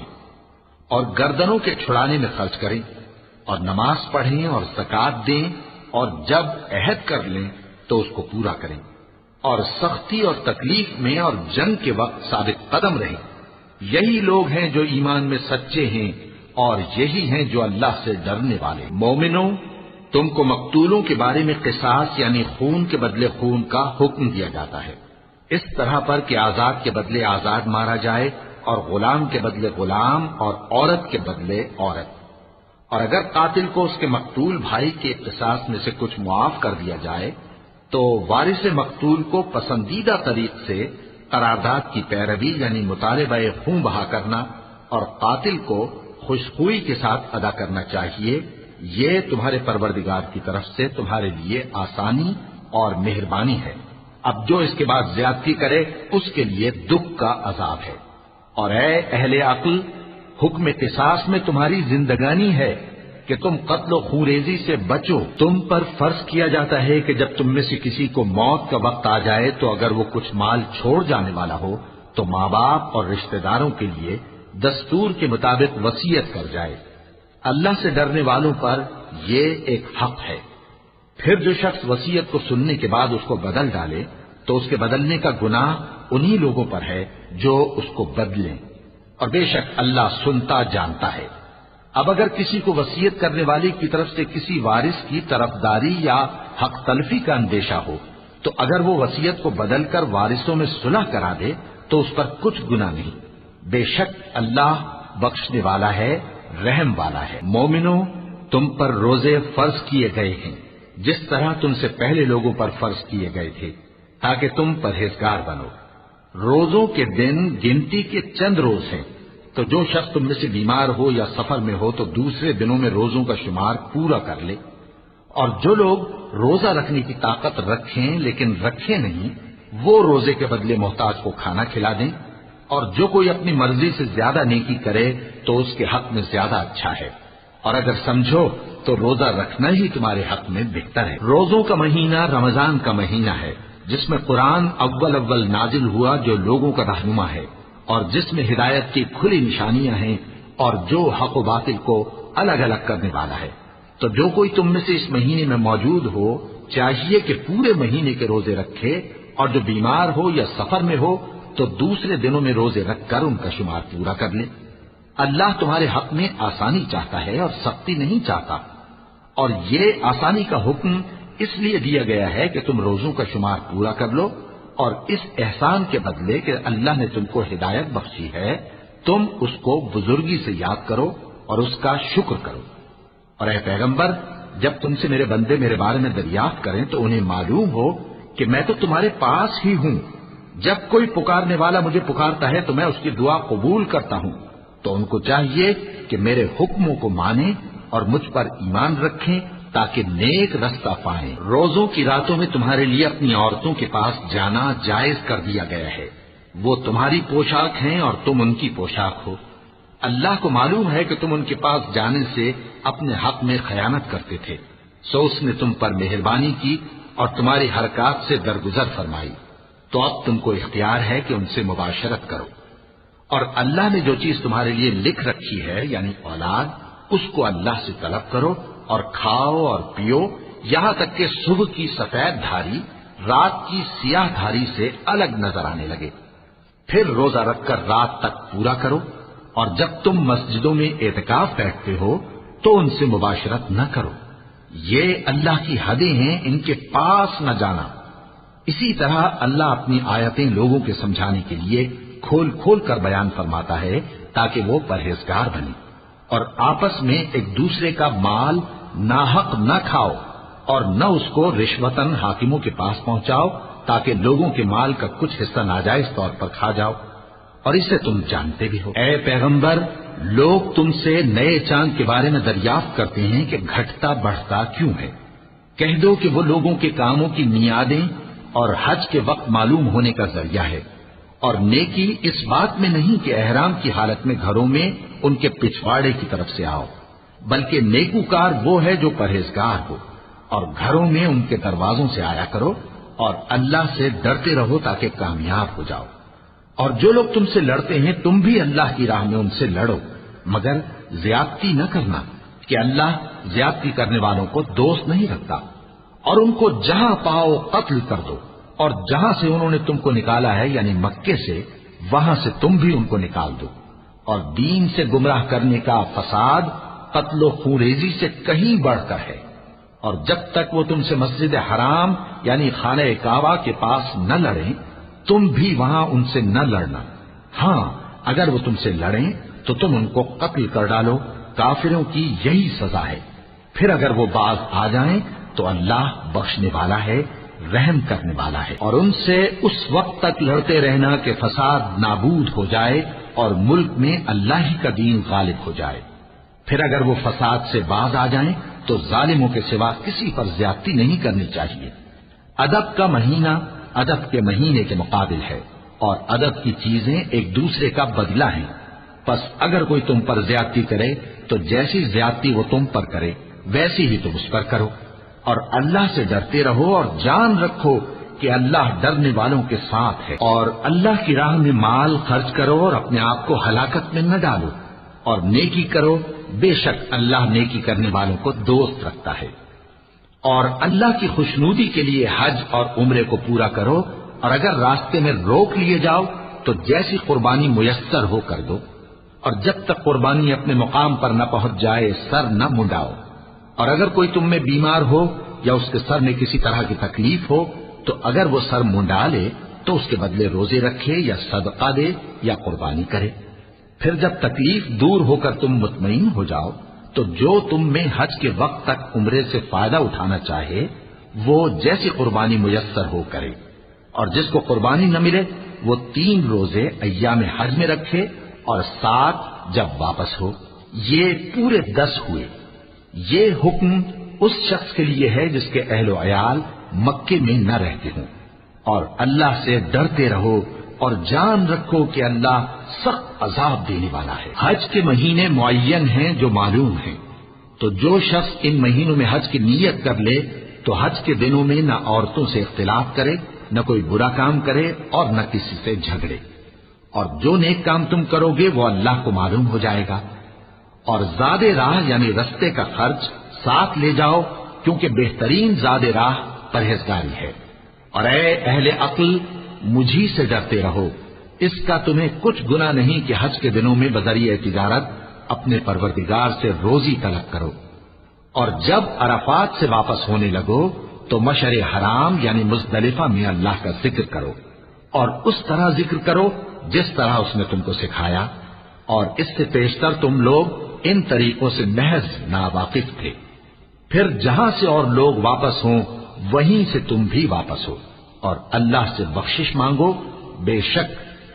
اور گردنوں کے چھڑانے میں خرچ کریں، اور نماز پڑھیں اور زکات دیں، اور جب عہد کر لیں تو اس کو پورا کریں، اور سختی اور تکلیف میں اور جنگ کے وقت ثابت قدم رہیں۔ یہی لوگ ہیں جو ایمان میں سچے ہیں، اور یہی ہیں جو اللہ سے ڈرنے والے۔ مومنوں، تم کو مقتولوں کے بارے میں قصاص یعنی خون کے بدلے خون کا حکم دیا جاتا ہے، اس طرح پر کہ آزاد کے بدلے آزاد مارا جائے، اور غلام کے بدلے غلام، اور عورت کے بدلے عورت۔ اور اگر قاتل کو اس کے مقتول بھائی کے قصاص میں سے کچھ معاف کر دیا جائے تو وارث مقتول کو پسندیدہ طریق سے قرارداد کی پیروی یعنی مطالبہ خون بہا کرنا اور قاتل کو خوشخوئی کے ساتھ ادا کرنا چاہیے۔ یہ تمہارے پروردگار کی طرف سے تمہارے لیے آسانی اور مہربانی ہے۔ اب جو اس کے بعد زیادتی کرے اس کے لیے دکھ کا عذاب ہے۔ اور اے اہل عقل، حکم قصاص میں تمہاری زندگانی ہے کہ تم قتل و خونریزی سے بچو۔ تم پر فرض کیا جاتا ہے کہ جب تم میں سے کسی کو موت کا وقت آ جائے تو اگر وہ کچھ مال چھوڑ جانے والا ہو تو ماں باپ اور رشتہ داروں کے لیے دستور کے مطابق وصیت کر جائے۔ اللہ سے ڈرنے والوں پر یہ ایک حق ہے۔ پھر جو شخص وصیت کو سننے کے بعد اس کو بدل ڈالے تو اس کے بدلنے کا گناہ انہی لوگوں پر ہے جو اس کو بدلیں، اور بے شک اللہ سنتا جانتا ہے۔ اب اگر کسی کو وصیت کرنے والی کی طرف سے کسی وارث کی طرفداری یا حق تلفی کا اندیشہ ہو تو اگر وہ وصیت کو بدل کر وارثوں میں صلح کرا دے تو اس پر کچھ گناہ نہیں، بے شک اللہ بخشنے والا ہے، رحم والا ہے۔ مومنوں، تم پر روزے فرض کیے گئے ہیں جس طرح تم سے پہلے لوگوں پر فرض کیے گئے تھے تاکہ تم پرہیزگار بنو۔ روزوں کے دن گنتی کے چند روز ہیں، تو جو شخص تم میں سے بیمار ہو یا سفر میں ہو تو دوسرے دنوں میں روزوں کا شمار پورا کر لے۔ اور جو لوگ روزہ رکھنے کی طاقت رکھیں لیکن رکھے نہیں، وہ روزے کے بدلے محتاج کو کھانا کھلا دیں، اور جو کوئی اپنی مرضی سے زیادہ نیکی کرے تو اس کے حق میں زیادہ اچھا ہے، اور اگر سمجھو تو روزہ رکھنا ہی تمہارے حق میں بہتر ہے۔ روزوں کا مہینہ رمضان کا مہینہ ہے جس میں قرآن اول نازل ہوا جو لوگوں کا رہنما ہے اور جس میں ہدایت کی کھلی نشانیاں ہیں اور جو حق و باطل کو الگ الگ کرنے والا ہے۔ تو جو کوئی تم میں سے اس مہینے میں موجود ہو چاہیے کہ پورے مہینے کے روزے رکھے، اور جو بیمار ہو یا سفر میں ہو تو دوسرے دنوں میں روزے رکھ کر ان کا شمار پورا کر لے۔ اللہ تمہارے حق میں آسانی چاہتا ہے اور سختی نہیں چاہتا، اور یہ آسانی کا حکم اس لیے دیا گیا ہے کہ تم روزوں کا شمار پورا کر لو، اور اس احسان کے بدلے کہ اللہ نے تم کو ہدایت بخشی ہے تم اس کو بزرگی سے یاد کرو اور اس کا شکر کرو۔ اور اے پیغمبر، جب تم سے میرے بندے میرے بارے میں دریافت کریں تو انہیں معلوم ہو کہ میں تو تمہارے پاس ہی ہوں۔ جب کوئی پکارنے والا مجھے پکارتا ہے تو میں اس کی دعا قبول کرتا ہوں، تو ان کو چاہیے کہ میرے حکموں کو مانیں اور مجھ پر ایمان رکھیں تاکہ نیک رستہ پائیں۔ روزوں کی راتوں میں تمہارے لیے اپنی عورتوں کے پاس جانا جائز کر دیا گیا ہے، وہ تمہاری پوشاک ہیں اور تم ان کی پوشاک ہو۔ اللہ کو معلوم ہے کہ تم ان کے پاس جانے سے اپنے حق میں خیانت کرتے تھے، سو اس نے تم پر مہربانی کی اور تمہاری حرکات سے درگزر فرمائی، تو اب تم کو اختیار ہے کہ ان سے مباشرت کرو۔ اور اللہ نے جو چیز تمہارے لیے لکھ رکھی ہے یعنی اولاد، اس کو اللہ سے طلب کرو اور کھاؤ اور پیو یہاں تک کہ صبح کی سفید دھاری رات کی سیاہ دھاری سے الگ نظر آنے لگے، پھر روزہ رکھ کر رات تک پورا کرو، اور جب تم مسجدوں میں اعتکاف بیٹھتے ہو تو ان سے مباشرت نہ کرو، یہ اللہ کی حدیں ہیں، ان کے پاس نہ جانا۔ اسی طرح اللہ اپنی آیتیں لوگوں کے سمجھانے کے لیے کھول کھول کر بیان فرماتا ہے تاکہ وہ پرہیزگار بنے، اور آپس میں ایک دوسرے کا مال ناحق نہ کھاؤ اور نہ اس کو رشوتاً حاکموں کے پاس پہنچاؤ تاکہ لوگوں کے مال کا کچھ حصہ ناجائز طور پر کھا جاؤ، اور اسے تم جانتے بھی ہو۔ اے پیغمبر، لوگ تم سے نئے چاند کے بارے میں دریافت کرتے ہیں کہ گھٹتا بڑھتا کیوں ہے؟ کہہ دو کہ وہ لوگوں کے کاموں کی میعادیں اور حج کے وقت معلوم ہونے کا ذریعہ ہے، اور نیکی اس بات میں نہیں کہ احرام کی حالت میں گھروں میں ان کے پچھواڑے کی طرف سے آؤ، بلکہ نیکوکار وہ ہے جو پرہیزگار ہو، اور گھروں میں ان کے دروازوں سے آیا کرو، اور اللہ سے ڈرتے رہو تاکہ کامیاب ہو جاؤ۔ اور جو لوگ تم سے لڑتے ہیں تم بھی اللہ کی راہ میں ان سے لڑو، مگر زیادتی نہ کرنا، کہ اللہ زیادتی کرنے والوں کو دوست نہیں رکھتا۔ اور ان کو جہاں پاؤ قتل کر دو، اور جہاں سے انہوں نے تم کو نکالا ہے یعنی مکے سے، وہاں سے تم بھی ان کو نکال دو۔ اور دین سے گمراہ کرنے کا فساد قتل و خونریزی سے کہیں بڑھ کر ہے۔ اور جب تک وہ تم سے مسجد حرام یعنی خانہ کعبہ کے پاس نہ لڑیں تم بھی وہاں ان سے نہ لڑنا۔ ہاں اگر وہ تم سے لڑیں تو تم ان کو قتل کر ڈالو، کافروں کی یہی سزا ہے۔ پھر اگر وہ باز آ جائیں تو اللہ بخشنے والا ہے، رحم کرنے والا ہے۔ اور ان سے اس وقت تک لڑتے رہنا کہ فساد نابود ہو جائے اور ملک میں اللہ ہی کا دین غالب ہو جائے۔ پھر اگر وہ فساد سے باز آ جائیں تو ظالموں کے سوا کسی پر زیادتی نہیں کرنی چاہیے۔ ادب کا مہینہ ادب کے مہینے کے مقابل ہے، اور ادب کی چیزیں ایک دوسرے کا بدلہ ہیں۔ پس اگر کوئی تم پر زیادتی کرے تو جیسی زیادتی وہ تم پر کرے ویسی ہی تم اس پر کرو۔ اور اللہ سے ڈرتے رہو اور جان رکھو کہ اللہ ڈرنے والوں کے ساتھ ہے۔ اور اللہ کی راہ میں مال خرچ کرو اور اپنے آپ کو ہلاکت میں نہ ڈالو، اور نیکی کرو، بے شک اللہ نیکی کرنے والوں کو دوست رکھتا ہے۔ اور اللہ کی خوشنودی کے لیے حج اور عمرے کو پورا کرو، اور اگر راستے میں روک لیے جاؤ تو جیسی قربانی میسر ہو کر دو، اور جب تک قربانی اپنے مقام پر نہ پہنچ جائے سر نہ منڈاؤ۔ اور اگر کوئی تم میں بیمار ہو یا اس کے سر میں کسی طرح کی تکلیف ہو تو اگر وہ سر منڈا لے تو اس کے بدلے روزے رکھے یا صدقہ دے یا قربانی کرے۔ پھر جب تکلیف دور ہو کر تم مطمئن ہو جاؤ تو جو تم میں حج کے وقت تک عمرے سے فائدہ اٹھانا چاہے وہ جیسی قربانی میسر ہو کرے، اور جس کو قربانی نہ ملے وہ 3 روزے ایام حج میں رکھے اور 7 جب واپس ہو، یہ پورے 10 ہوئے۔ یہ حکم اس شخص کے لیے ہے جس کے اہل و عیال مکے میں نہ رہتے ہوں۔ اور اللہ سے ڈرتے رہو اور جان رکھو کہ اللہ سخت عذاب دینے والا ہے۔ حج کے مہینے معین ہیں جو معلوم ہیں، تو جو شخص ان مہینوں میں حج کی نیت کر لے تو حج کے دنوں میں نہ عورتوں سے اختلاط کرے، نہ کوئی برا کام کرے اور نہ کسی سے جھگڑے۔ اور جو نیک کام تم کرو گے وہ اللہ کو معلوم ہو جائے گا۔ اور زاد راہ یعنی رستے کا خرچ ساتھ لے جاؤ، کیونکہ بہترین زاد راہ پرہیزگاری ہے۔ اور اے اہل عقل مجھی سے ڈرتے رہو، اس کا تمہیں کچھ گناہ نہیں کہ حج کے دنوں میں بذریعہ تجارت اپنے پروردگار سے روزی طلب کرو۔ اور جب عرفات سے واپس ہونے لگو تو مشعر حرام یعنی مزدلفہ میں اللہ کا ذکر کرو، اور اس طرح ذکر کرو جس طرح اس نے تم کو سکھایا، اور اس سے پیشتر تم لوگ ان طریقوں سے محض ناواقف تھے۔ پھر جہاں سے اور لوگ واپس ہوں وہیں سے تم بھی واپس ہو، اور اللہ سے بخشش مانگو، بے شک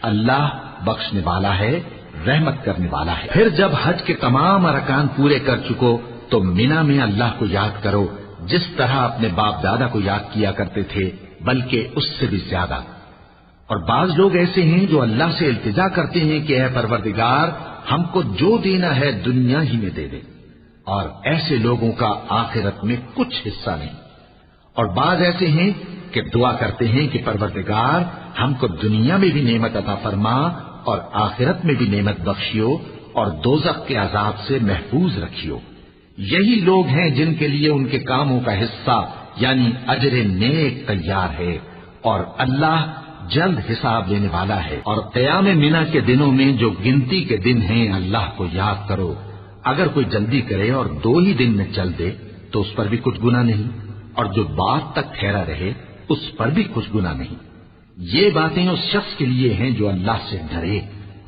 اللہ بخشنے والا ہے، رحمت کرنے والا ہے۔ پھر جب حج کے تمام ارکان پورے کر چکو تو مینا میں اللہ کو یاد کرو جس طرح اپنے باپ دادا کو یاد کیا کرتے تھے، بلکہ اس سے بھی زیادہ۔ اور بعض لوگ ایسے ہیں جو اللہ سے التجا کرتے ہیں کہ اے پروردگار ہم کو جو دینا ہے دنیا ہی میں دے دے، اور ایسے لوگوں کا آخرت میں کچھ حصہ نہیں۔ اور بعض ایسے ہیں کہ دعا کرتے ہیں کہ پروردگار ہم کو دنیا میں بھی نعمت عطا فرما اور آخرت میں بھی نعمت بخشیو اور دوزخ کے عذاب سے محفوظ رکھیو۔ یہی لوگ ہیں جن کے لیے ان کے کاموں کا حصہ یعنی اجر نیک تیار ہے، اور اللہ جلد حساب لینے والا ہے۔ اور قیام منا کے دنوں میں جو گنتی کے دن ہیں اللہ کو یاد کرو، اگر کوئی جلدی کرے اور 2 ہی دن میں چل دے تو اس پر بھی کچھ گناہ نہیں، اور جو بات تک ٹھہرا رہے اس پر بھی کچھ گناہ نہیں۔ یہ باتیں اس شخص کے لیے ہیں جو اللہ سے ڈرے،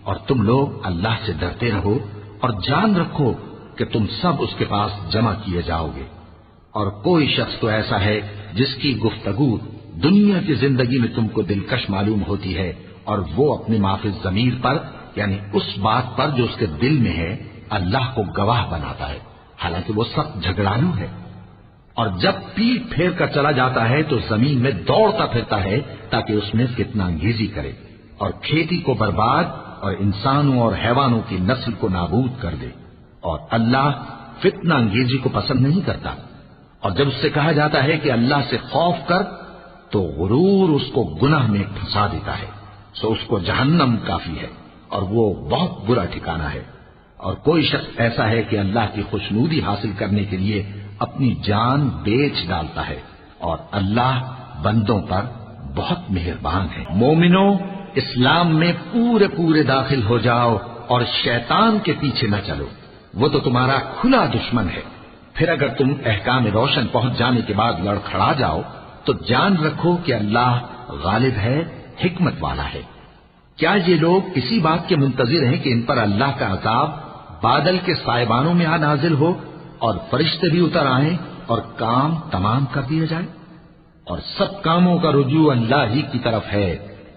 اور تم لوگ اللہ سے ڈرتے رہو اور جان رکھو کہ تم سب اس کے پاس جمع کیے جاؤ گے۔ اور کوئی شخص تو ایسا ہے جس کی گفتگو دنیا کی زندگی میں تم کو دلکش معلوم ہوتی ہے، اور وہ اپنے معافی ضمیر پر یعنی اس بات پر جو اس کے دل میں ہے اللہ کو گواہ بناتا ہے، حالانکہ وہ سخت جھگڑالو ہے۔ اور جب پیٹ پھیر کر چلا جاتا ہے تو زمین میں دوڑتا پھرتا ہے تاکہ اس میں فتنہ انگیزی کرے اور کھیتی کو برباد اور انسانوں اور حیوانوں کی نسل کو نابود کر دے، اور اللہ فتنہ انگیزی کو پسند نہیں کرتا۔ اور جب اس سے کہا جاتا ہے کہ اللہ سے خوف کر تو غرور اس کو گناہ میں پھنسا دیتا ہے، سو اس کو جہنم کافی ہے اور وہ بہت برا ٹھکانہ ہے۔ اور کوئی شخص ایسا ہے کہ اللہ کی خوشنودی حاصل کرنے کے لیے اپنی جان بیچ ڈالتا ہے، اور اللہ بندوں پر بہت مہربان ہے۔ مومنو، اسلام میں پورے پورے داخل ہو جاؤ اور شیطان کے پیچھے نہ چلو، وہ تو تمہارا کھلا دشمن ہے۔ پھر اگر تم احکام روشن پہنچ جانے کے بعد لڑکھڑا جاؤ تو جان رکھو کہ اللہ غالب ہے، حکمت والا ہے۔ کیا یہ لوگ اسی بات کے منتظر ہیں کہ ان پر اللہ کا عذاب بادل کے سائبانوں میں آ نازل ہو اور فرشتے بھی اتر آئیں اور کام تمام کر دیا جائے؟ اور سب کاموں کا رجوع اللہ ہی کی طرف ہے۔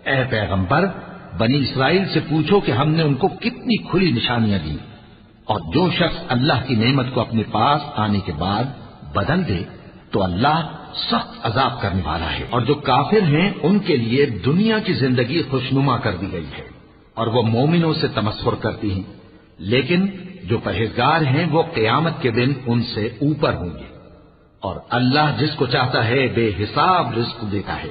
اے پیغمبر، بنی اسرائیل سے پوچھو کہ ہم نے ان کو کتنی کھلی نشانیاں دی، اور جو شخص اللہ کی نعمت کو اپنے پاس آنے کے بعد بدل دے تو اللہ سخت عذاب کرنے والا ہے۔ اور جو کافر ہیں ان کے لیے دنیا کی زندگی خوشنما کر دی گئی ہے، اور وہ مومنوں سے تمسخر کرتی ہیں، لیکن جو پرہیزگار ہیں وہ قیامت کے دن ان سے اوپر ہوں گے۔ اور اللہ جس کو چاہتا ہے بے حساب رزق دیتا ہے۔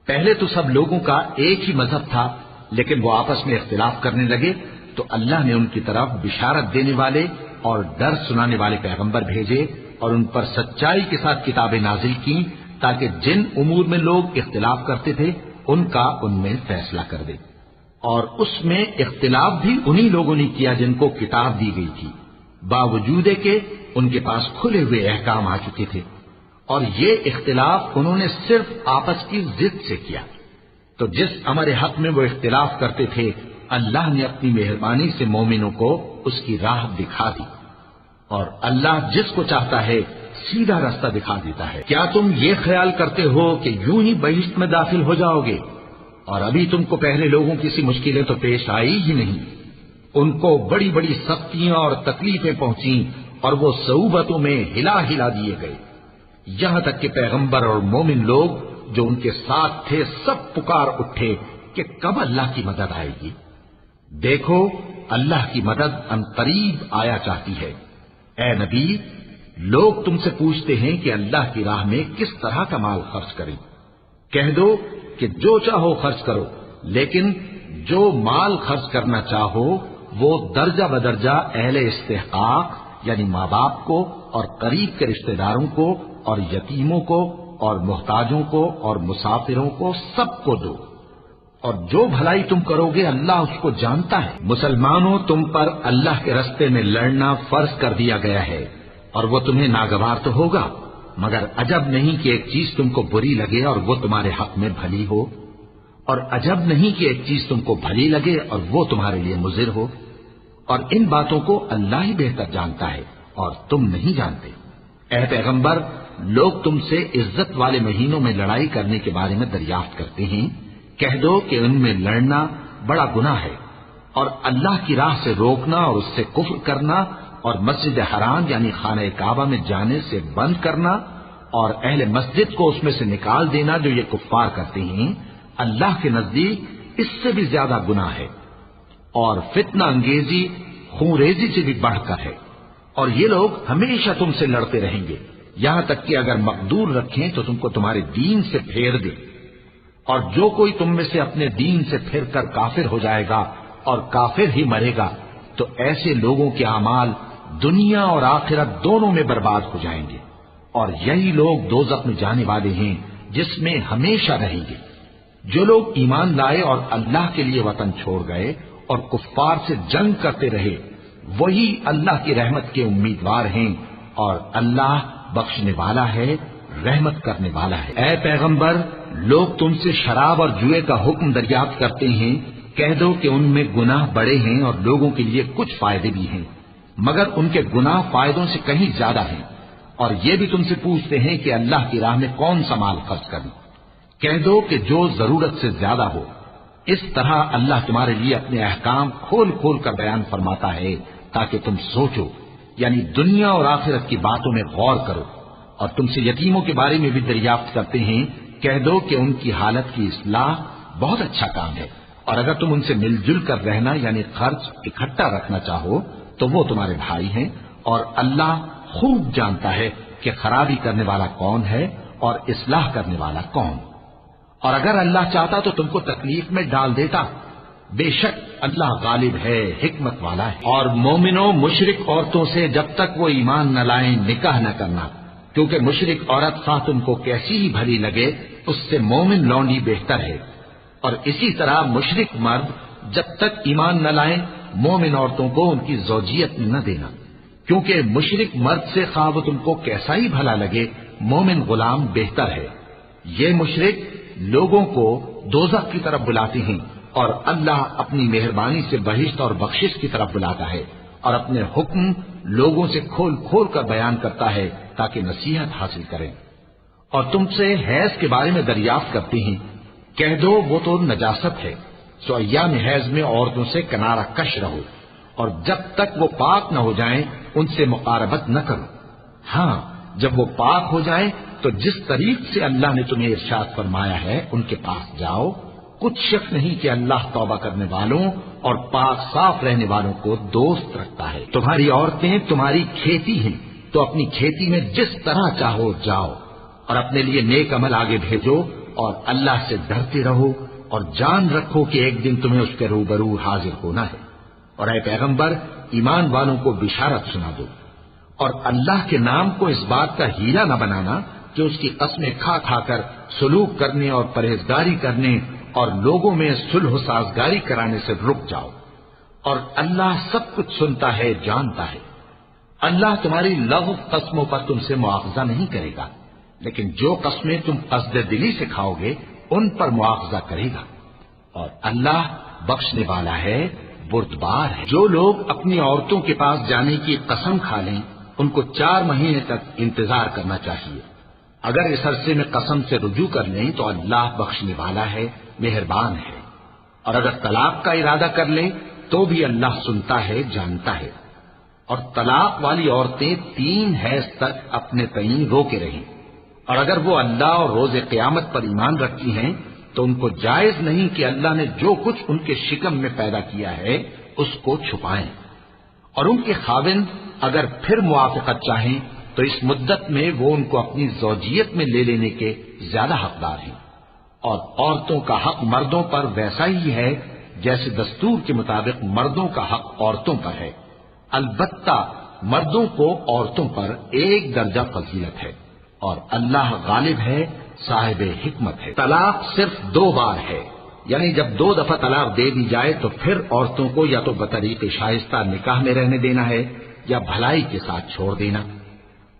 پہلے تو سب لوگوں کا ایک ہی مذہب تھا، لیکن وہ آپس میں اختلاف کرنے لگے تو اللہ نے ان کی طرف بشارت دینے والے اور ڈر سنانے والے پیغمبر بھیجے اور ان پر سچائی کے ساتھ کتابیں نازل کی، تاکہ جن امور میں لوگ اختلاف کرتے تھے ان کا ان میں فیصلہ کر دے۔ اور اس میں اختلاف بھی انہی لوگوں نے کیا جن کو کتاب دی گئی تھی، باوجود کہ ان کے پاس کھلے ہوئے احکام آ چکے تھے، اور یہ اختلاف انہوں نے صرف آپس کی ضد سے کیا۔ تو جس امر حق میں وہ اختلاف کرتے تھے اللہ نے اپنی مہربانی سے مومنوں کو اس کی راہ دکھا دی، اور اللہ جس کو چاہتا ہے سیدھا راستہ دکھا دیتا ہے۔ کیا تم یہ خیال کرتے ہو کہ یوں ہی بہشت میں داخل ہو جاؤ گے؟ اور ابھی تم کو پہلے لوگوں کی سی مشکلیں تو پیش آئی ہی نہیں، ان کو بڑی بڑی سختیاں اور تکلیفیں پہنچیں اور وہ صعوبتوں میں ہلا ہلا دیے گئے، یہاں تک کہ پیغمبر اور مومن لوگ جو ان کے ساتھ تھے سب پکار اٹھے کہ کب اللہ کی مدد آئے گی۔ دیکھو اللہ کی مدد عنقریب آیا چاہتی ہے۔ اے نبی، لوگ تم سے پوچھتے ہیں کہ اللہ کی راہ میں کس طرح کا مال خرچ کریں۔ کہہ دو کہ جو چاہو خرچ کرو، لیکن جو مال خرچ کرنا چاہو وہ درجہ بدرجہ اہل استحقاق یعنی ماں باپ کو اور قریب کے رشتہ داروں کو اور یتیموں کو اور محتاجوں کو اور مسافروں کو سب کو دو، اور جو بھلائی تم کرو گے اللہ اس کو جانتا ہے۔ مسلمانوں، تم پر اللہ کے رستے میں لڑنا فرض کر دیا گیا ہے، اور وہ تمہیں ناگوار تو ہوگا، مگر عجب نہیں کہ ایک چیز تم کو بری لگے اور وہ تمہارے حق میں بھلی ہو، اور عجب نہیں کہ ایک چیز تم کو بھلی لگے اور وہ تمہارے لیے مضر ہو، اور ان باتوں کو اللہ ہی بہتر جانتا ہے اور تم نہیں جانتے۔ اے پیغمبر، لوگ تم سے عزت والے مہینوں میں لڑائی کرنے کے بارے میں دریافت کرتے ہیں، کہہ دو کہ ان میں لڑنا بڑا گناہ ہے، اور اللہ کی راہ سے روکنا اور اس سے کفر کرنا اور مسجد حرام یعنی خانہ کعبہ میں جانے سے بند کرنا اور اہل مسجد کو اس میں سے نکال دینا جو یہ کفار کرتے ہیں، اللہ کے نزدیک اس سے بھی زیادہ گناہ ہے، اور فتنہ انگیزی خونریزی سے بھی بڑھ کر ہے۔ اور یہ لوگ ہمیشہ تم سے لڑتے رہیں گے، یہاں تک کہ اگر مقدور رکھیں تو تم کو تمہارے دین سے پھیر دے، اور جو کوئی تم میں سے اپنے دین سے پھر کر کافر ہو جائے گا اور کافر ہی مرے گا تو ایسے لوگوں کے اعمال دنیا اور آخرت دونوں میں برباد ہو جائیں گے، اور یہی لوگ دوزخ میں جانے والے ہیں جس میں ہمیشہ رہیں گے۔ جو لوگ ایمان لائے اور اللہ کے لیے وطن چھوڑ گئے اور کفار سے جنگ کرتے رہے وہی اللہ کی رحمت کے امیدوار ہیں، اور اللہ بخشنے والا ہے، رحمت کرنے والا ہے۔ اے پیغمبر، لوگ تم سے شراب اور جوئے کا حکم دریافت کرتے ہیں، کہہ دو کہ ان میں گناہ بڑے ہیں اور لوگوں کے لیے کچھ فائدے بھی ہیں، مگر ان کے گناہ فائدوں سے کہیں زیادہ ہیں۔ اور یہ بھی تم سے پوچھتے ہیں کہ اللہ کی راہ میں کون سا مال خرچ کریں، کہہ دو کہ جو ضرورت سے زیادہ ہو۔ اس طرح اللہ تمہارے لیے اپنے احکام کھول کھول کر بیان فرماتا ہے تاکہ تم سوچو، یعنی دنیا اور آخرت کی باتوں میں غور کرو۔ اور تم سے یتیموں کے بارے میں بھی دریافت کرتے ہیں، کہہ دو کہ ان کی حالت کی اصلاح بہت اچھا کام ہے، اور اگر تم ان سے مل جل کر رہنا یعنی خرچ اکٹھا رکھنا چاہو تو وہ تمہارے بھائی ہیں، اور اللہ خوب جانتا ہے کہ خرابی کرنے والا کون ہے اور اصلاح کرنے والا کون۔ اور اگر اللہ چاہتا تو تم کو تکلیف میں ڈال دیتا، بے شک اللہ غالب ہے، حکمت والا ہے۔ اور مومنوں مشرک عورتوں سے جب تک وہ ایمان نہ لائیں نکاح نہ کرنا، کیونکہ مشرک عورت خواہ تم کو کیسی ہی بھلی لگے اس سے مومن لونڈی بہتر ہے۔ اور اسی طرح مشرک مرد جب تک ایمان نہ لائیں مومن عورتوں کو ان کی زوجیت میں نہ دینا، کیونکہ مشرک مرد سے خواہ وہ تم کو کیسا ہی بھلا لگے مومن غلام بہتر ہے۔ یہ مشرک لوگوں کو دوزخ کی طرف بلاتے ہیں، اور اللہ اپنی مہربانی سے بہشت اور بخشش کی طرف بلاتا ہے، اور اپنے حکم لوگوں سے کھول کھول کر بیان کرتا ہے تاکہ نصیحت حاصل کریں۔ اور تم سے حیض کے بارے میں دریافت کرتے ہیں، کہہ دو وہ تو نجاست ہے، سو ایام حیض میں عورتوں سے کنارہ کش رہو، اور جب تک وہ پاک نہ ہو جائیں ان سے مقاربت نہ کرو۔ ہاں جب وہ پاک ہو جائیں تو جس طریق سے اللہ نے تمہیں ارشاد فرمایا ہے ان کے پاس جاؤ، کچھ شک نہیں کہ اللہ توبہ کرنے والوں اور پاک صاف رہنے والوں کو دوست رکھتا ہے۔ تمہاری عورتیں تمہاری کھیتی ہیں، تو اپنی کھیتی میں جس طرح چاہو جاؤ، اور اپنے لیے نیک عمل آگے بھیجو، اور اللہ سے ڈرتے رہو، اور جان رکھو کہ ایک دن تمہیں اس کے روبرو حاضر ہونا ہے۔ اور اے پیغمبر ایمان والوں کو بشارت سنا دو، اور اللہ کے نام کو اس بات کا ہیرا نہ بنانا کہ اس کی قسمیں کھا کھا کر سلوک کرنے اور پرہیزگاری کرنے اور لوگوں میں صلح و سازگاری کرانے سے رک جاؤ، اور اللہ سب کچھ سنتا ہے، جانتا ہے۔ اللہ تمہاری لغو قسموں پر تم سے مواخذہ نہیں کرے گا، لیکن جو قسمیں تم قصد دلی سے کھاؤ گے ان پر مواخذہ کرے گا، اور اللہ بخشنے والا ہے، بردبار ہے۔ جو لوگ اپنی عورتوں کے پاس جانے کی قسم کھا لیں ان کو 4 مہینے تک انتظار کرنا چاہیے۔ اگر اس عرصے میں قسم سے رجوع کر لیں تو اللہ بخشنے والا ہے، مہربان ہے۔ اور اگر طلاق کا ارادہ کر لیں تو بھی اللہ سنتا ہے، جانتا ہے۔ اور طلاق والی عورتیں 3 حیض تک اپنے تئیں روکے رہیں، اور اگر وہ اللہ اور روز قیامت پر ایمان رکھتی ہیں تو ان کو جائز نہیں کہ اللہ نے جو کچھ ان کے شکم میں پیدا کیا ہے اس کو چھپائیں۔ اور ان کے خاوند اگر پھر موافقت چاہیں تو اس مدت میں وہ ان کو اپنی زوجیت میں لے لینے کے زیادہ حقدار ہیں۔ اور عورتوں کا حق مردوں پر ویسا ہی ہے جیسے دستور کے مطابق مردوں کا حق عورتوں پر ہے، البتہ مردوں کو عورتوں پر 1 درجہ فضیلت ہے، اور اللہ غالب ہے، صاحب حکمت ہے۔ طلاق صرف 2 بار ہے، یعنی جب 2 دفعہ طلاق دے دی جائے تو پھر عورتوں کو یا تو بطریق شائستہ نکاح میں رہنے دینا ہے یا بھلائی کے ساتھ چھوڑ دینا۔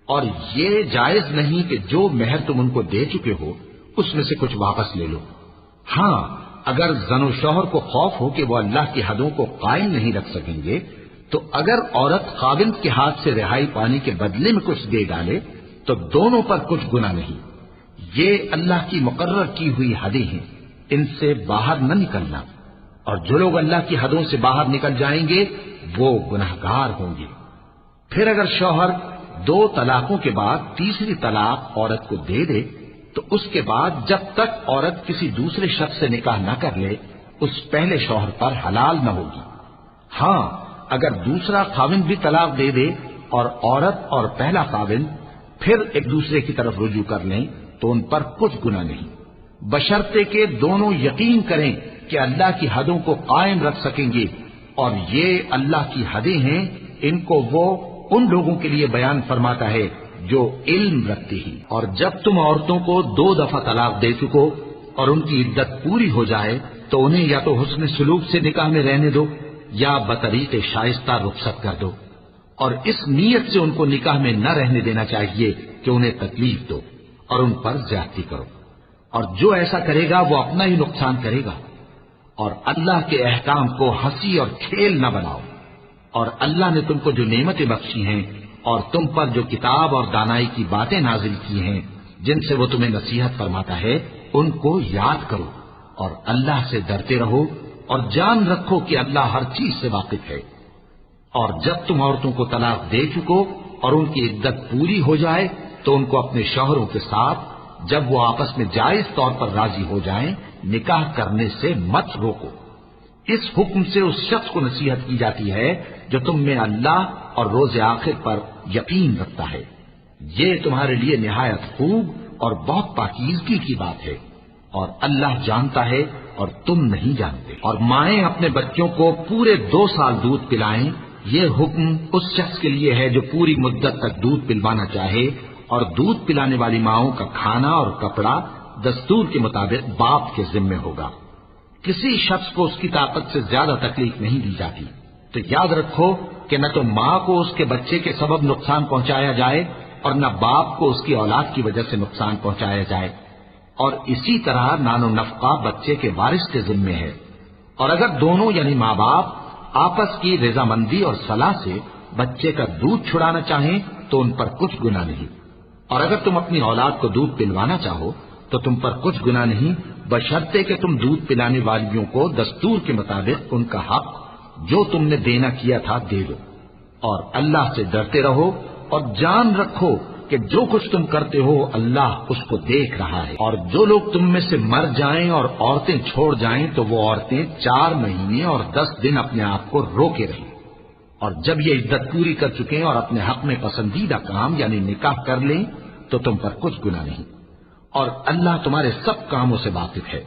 اور یہ جائز نہیں کہ جو مہر تم ان کو دے چکے ہو اس میں سے کچھ واپس لے لو۔ ہاں اگر زن و شوہر کو خوف ہو کہ وہ اللہ کی حدوں کو قائم نہیں رکھ سکیں گے تو اگر عورت خاوند کے ہاتھ سے رہائی پانے کے بدلے میں کچھ دے ڈالے تو دونوں پر کچھ گناہ نہیں۔ یہ اللہ کی مقرر کی ہوئی حدیں ہیں، ان سے باہر نہ نکلنا، اور جو لوگ اللہ کی حدوں سے باہر نکل جائیں گے وہ گناہگار ہوں گے۔ پھر اگر شوہر 2 طلاقوں کے بعد تیسری طلاق عورت کو دے دے تو اس کے بعد جب تک عورت کسی دوسرے شخص سے نکاح نہ کر لے اس پہلے شوہر پر حلال نہ ہوگی۔ ہاں اگر دوسرا خاوند بھی طلاق دے دے اور عورت اور پہلا خاوند پھر ایک دوسرے کی طرف رجوع کر لیں تو ان پر کچھ گناہ نہیں، بشرطے کہ دونوں یقین کریں کہ اللہ کی حدوں کو قائم رکھ سکیں گے، اور یہ اللہ کی حدیں ہیں، ان کو وہ ان لوگوں کے لیے بیان فرماتا ہے جو علم رکھتے ہیں۔ اور جب تم عورتوں کو 2 دفعہ طلاق دے چکو اور ان کی عدت پوری ہو جائے تو انہیں یا تو حسن سلوک سے نکاح میں رہنے دو یا بطریق شائستہ رخصت کر دو، اور اس نیت سے ان کو نکاح میں نہ رہنے دینا چاہیے کہ انہیں تکلیف دو اور ان پر زیادتی کرو، اور جو ایسا کرے گا وہ اپنا ہی نقصان کرے گا۔ اور اللہ کے احکام کو ہنسی اور کھیل نہ بناؤ، اور اللہ نے تم کو جو نعمتیں بخشی ہیں اور تم پر جو کتاب اور دانائی کی باتیں نازل کی ہیں جن سے وہ تمہیں نصیحت فرماتا ہے ان کو یاد کرو، اور اللہ سے ڈرتے رہو، اور جان رکھو کہ اللہ ہر چیز سے واقف ہے۔ اور جب تم عورتوں کو طلاق دے چکو اور ان کی عدت پوری ہو جائے تو ان کو اپنے شوہروں کے ساتھ جب وہ آپس میں جائز طور پر راضی ہو جائیں نکاح کرنے سے مت روکو۔ اس حکم سے اس شخص کو نصیحت کی جاتی ہے جو تم میں اللہ اور روز آخر پر یقین رکھتا ہے، یہ تمہارے لیے نہایت خوب اور بہت پاکیزگی کی بات ہے۔ اور اللہ جانتا ہے اور تم نہیں جانتے۔ اور مائیں اپنے بچوں کو پورے 2 سال دودھ پلائیں، یہ حکم اس شخص کے لیے ہے جو پوری مدت تک دودھ پلوانا چاہے، اور دودھ پلانے والی ماؤں کا کھانا اور کپڑا دستور کے مطابق باپ کے ذمے ہوگا۔ کسی شخص کو اس کی طاقت سے زیادہ تکلیف نہیں دی جاتی، تو یاد رکھو کہ نہ تو ماں کو اس کے بچے کے سبب نقصان پہنچایا جائے اور نہ باپ کو اس کی اولاد کی وجہ سے نقصان پہنچایا جائے، اور اسی طرح نان و نفقہ بچے کے وارث کے ذمے ہے۔ اور اگر دونوں یعنی ماں باپ آپس کی رضامندی اور صلاح سے بچے کا دودھ چھڑانا چاہیں تو ان پر کچھ گناہ نہیں، اور اگر تم اپنی اولاد کو دودھ پلوانا چاہو تو تم پر کچھ گناہ نہیں، بشرطے کہ تم دودھ پلانے والیوں کو دستور کے مطابق ان کا حق جو تم نے دینا کیا تھا دے دو۔ اور اللہ سے ڈرتے رہو اور جان رکھو کہ جو کچھ تم کرتے ہو اللہ اس کو دیکھ رہا ہے۔ اور جو لوگ تم میں سے مر جائیں اور عورتیں چھوڑ جائیں تو وہ عورتیں 4 مہینے اور 10 دن اپنے آپ کو روکے رہیں، اور جب یہ عدت پوری کر چکیں اور اپنے حق میں پسندیدہ کام یعنی نکاح کر لیں تو تم پر کچھ گناہ نہیں، اور اللہ تمہارے سب کاموں سے واقف ہے۔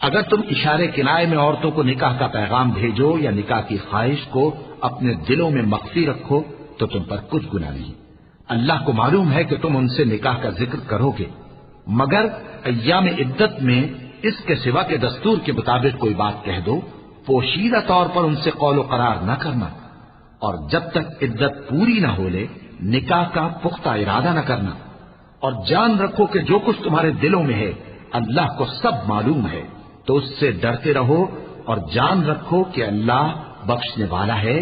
اگر تم اشارے کنائے میں عورتوں کو نکاح کا پیغام بھیجو یا نکاح کی خواہش کو اپنے دلوں میں مخفی رکھو تو تم پر کچھ گناہ نہیں۔ اللہ کو معلوم ہے کہ تم ان سے نکاح کا ذکر کرو گے، مگر ایام عدت میں اس کے سوا کے دستور کے مطابق کوئی بات کہہ دو، پوشیدہ طور پر ان سے قول و قرار نہ کرنا، اور جب تک عدت پوری نہ ہو لے نکاح کا پختہ ارادہ نہ کرنا، اور جان رکھو کہ جو کچھ تمہارے دلوں میں ہے اللہ کو سب معلوم ہے، تو اس سے ڈرتے رہو اور جان رکھو کہ اللہ بخشنے والا ہے،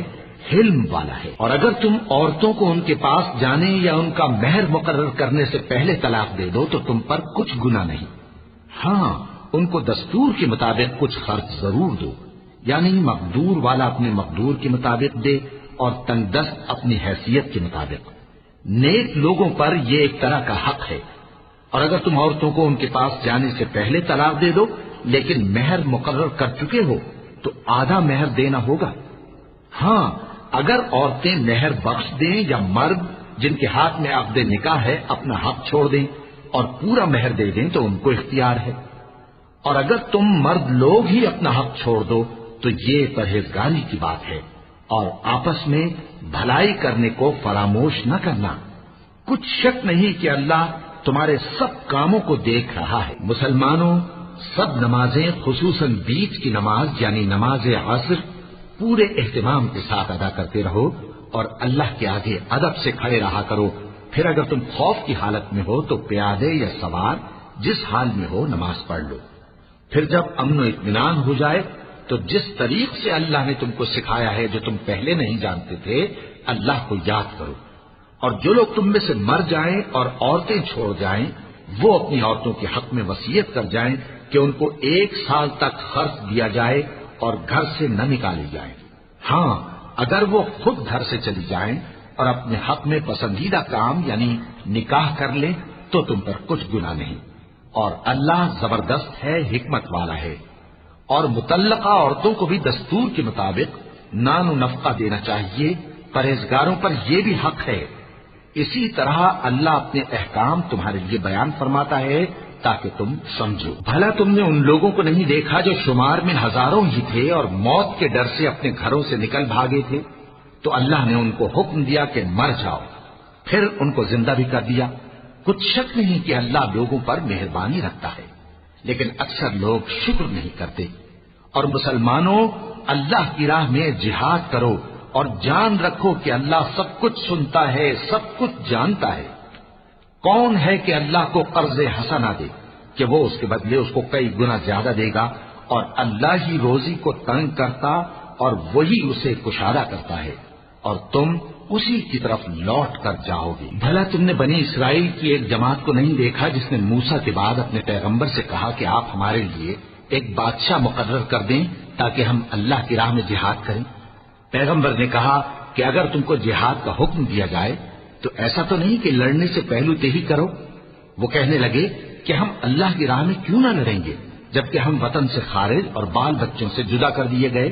حلم والا ہے۔ اور اگر تم عورتوں کو ان کے پاس جانے یا ان کا مہر مقرر کرنے سے پہلے طلاق دے دو تو تم پر کچھ گناہ نہیں، ہاں ان کو دستور کے مطابق کچھ خرچ ضرور دو، یعنی مقدور والا اپنے مقدور کے مطابق دے اور تنگ دست اپنی حیثیت کے مطابق۔ نیک لوگوں پر یہ ایک طرح کا حق ہے۔ اور اگر تم عورتوں کو ان کے پاس جانے سے پہلے طلاق دے دو لیکن مہر مقرر کر چکے ہو تو آدھا مہر دینا ہوگا، ہاں اگر عورتیں مہر بخش دیں یا مرد جن کے ہاتھ میں عقد نکاح ہے اپنا حق چھوڑ دیں اور پورا مہر دے دیں تو ان کو اختیار ہے۔ اور اگر تم مرد لوگ ہی اپنا حق چھوڑ دو تو یہ پرہیزگاری کی بات ہے، اور آپس میں بھلائی کرنے کو فراموش نہ کرنا۔ کچھ شک نہیں کہ اللہ تمہارے سب کاموں کو دیکھ رہا ہے۔ مسلمانوں، سب نمازیں خصوصاً بیچ کی نماز یعنی نماز عصر پورے اہتمام کے ساتھ ادا کرتے رہو اور اللہ کے آگے ادب سے کھڑے رہا کرو۔ پھر اگر تم خوف کی حالت میں ہو تو پیادے یا سوار جس حال میں ہو نماز پڑھ لو۔ پھر جب امن و اطمینان ہو جائے تو جس طریق سے اللہ نے تم کو سکھایا ہے جو تم پہلے نہیں جانتے تھے اللہ کو یاد کرو۔ اور جو لوگ تم میں سے مر جائیں اور عورتیں چھوڑ جائیں وہ اپنی عورتوں کے حق میں وصیت کر جائیں کہ ان کو 1 سال تک خرچ دیا جائے اور گھر سے نہ نکالے جائیں، ہاں اگر وہ خود گھر سے چلی جائیں اور اپنے حق میں پسندیدہ کام یعنی نکاح کر لیں تو تم پر کچھ گناہ نہیں، اور اللہ زبردست ہے، حکمت والا ہے۔ اور مطلقہ عورتوں کو بھی دستور کے مطابق نان و نفقہ دینا چاہیے، پرہیزگاروں پر یہ بھی حق ہے۔ اسی طرح اللہ اپنے احکام تمہارے لیے بیان فرماتا ہے تاکہ تم سمجھو۔ بھلا تم نے ان لوگوں کو نہیں دیکھا جو شمار میں ہزاروں ہی تھے اور موت کے ڈر سے اپنے گھروں سے نکل بھاگے تھے، تو اللہ نے ان کو حکم دیا کہ مر جاؤ، پھر ان کو زندہ بھی کر دیا۔ کچھ شک نہیں کہ اللہ لوگوں پر مہربانی رکھتا ہے، لیکن اکثر لوگ شکر نہیں کرتے۔ اور مسلمانوں، اللہ کی راہ میں جہاد کرو اور جان رکھو کہ اللہ سب کچھ سنتا ہے، سب کچھ جانتا ہے۔ کون ہے کہ اللہ کو قرض حسنہ دے کہ وہ اس کے بدلے اس کو کئی گنا زیادہ دے گا، اور اللہ ہی روزی کو تنگ کرتا اور وہی اسے کشادہ کرتا ہے، اور تم اسی کی طرف لوٹ کر جاؤ گے۔ بھلا تم نے بنی اسرائیل کی ایک جماعت کو نہیں دیکھا جس نے موسیٰ کے بعد اپنے پیغمبر سے کہا کہ آپ ہمارے لیے ایک بادشاہ مقرر کر دیں تاکہ ہم اللہ کی راہ میں جہاد کریں؟ پیغمبر نے کہا کہ اگر تم کو جہاد کا حکم دیا جائے تو ایسا تو نہیں کہ لڑنے سے پہلو تہی کرو۔ وہ کہنے لگے کہ ہم اللہ کی راہ میں کیوں نہ لڑیں گے جبکہ ہم وطن سے خارج اور بال بچوں سے جدا کر دیے گئے۔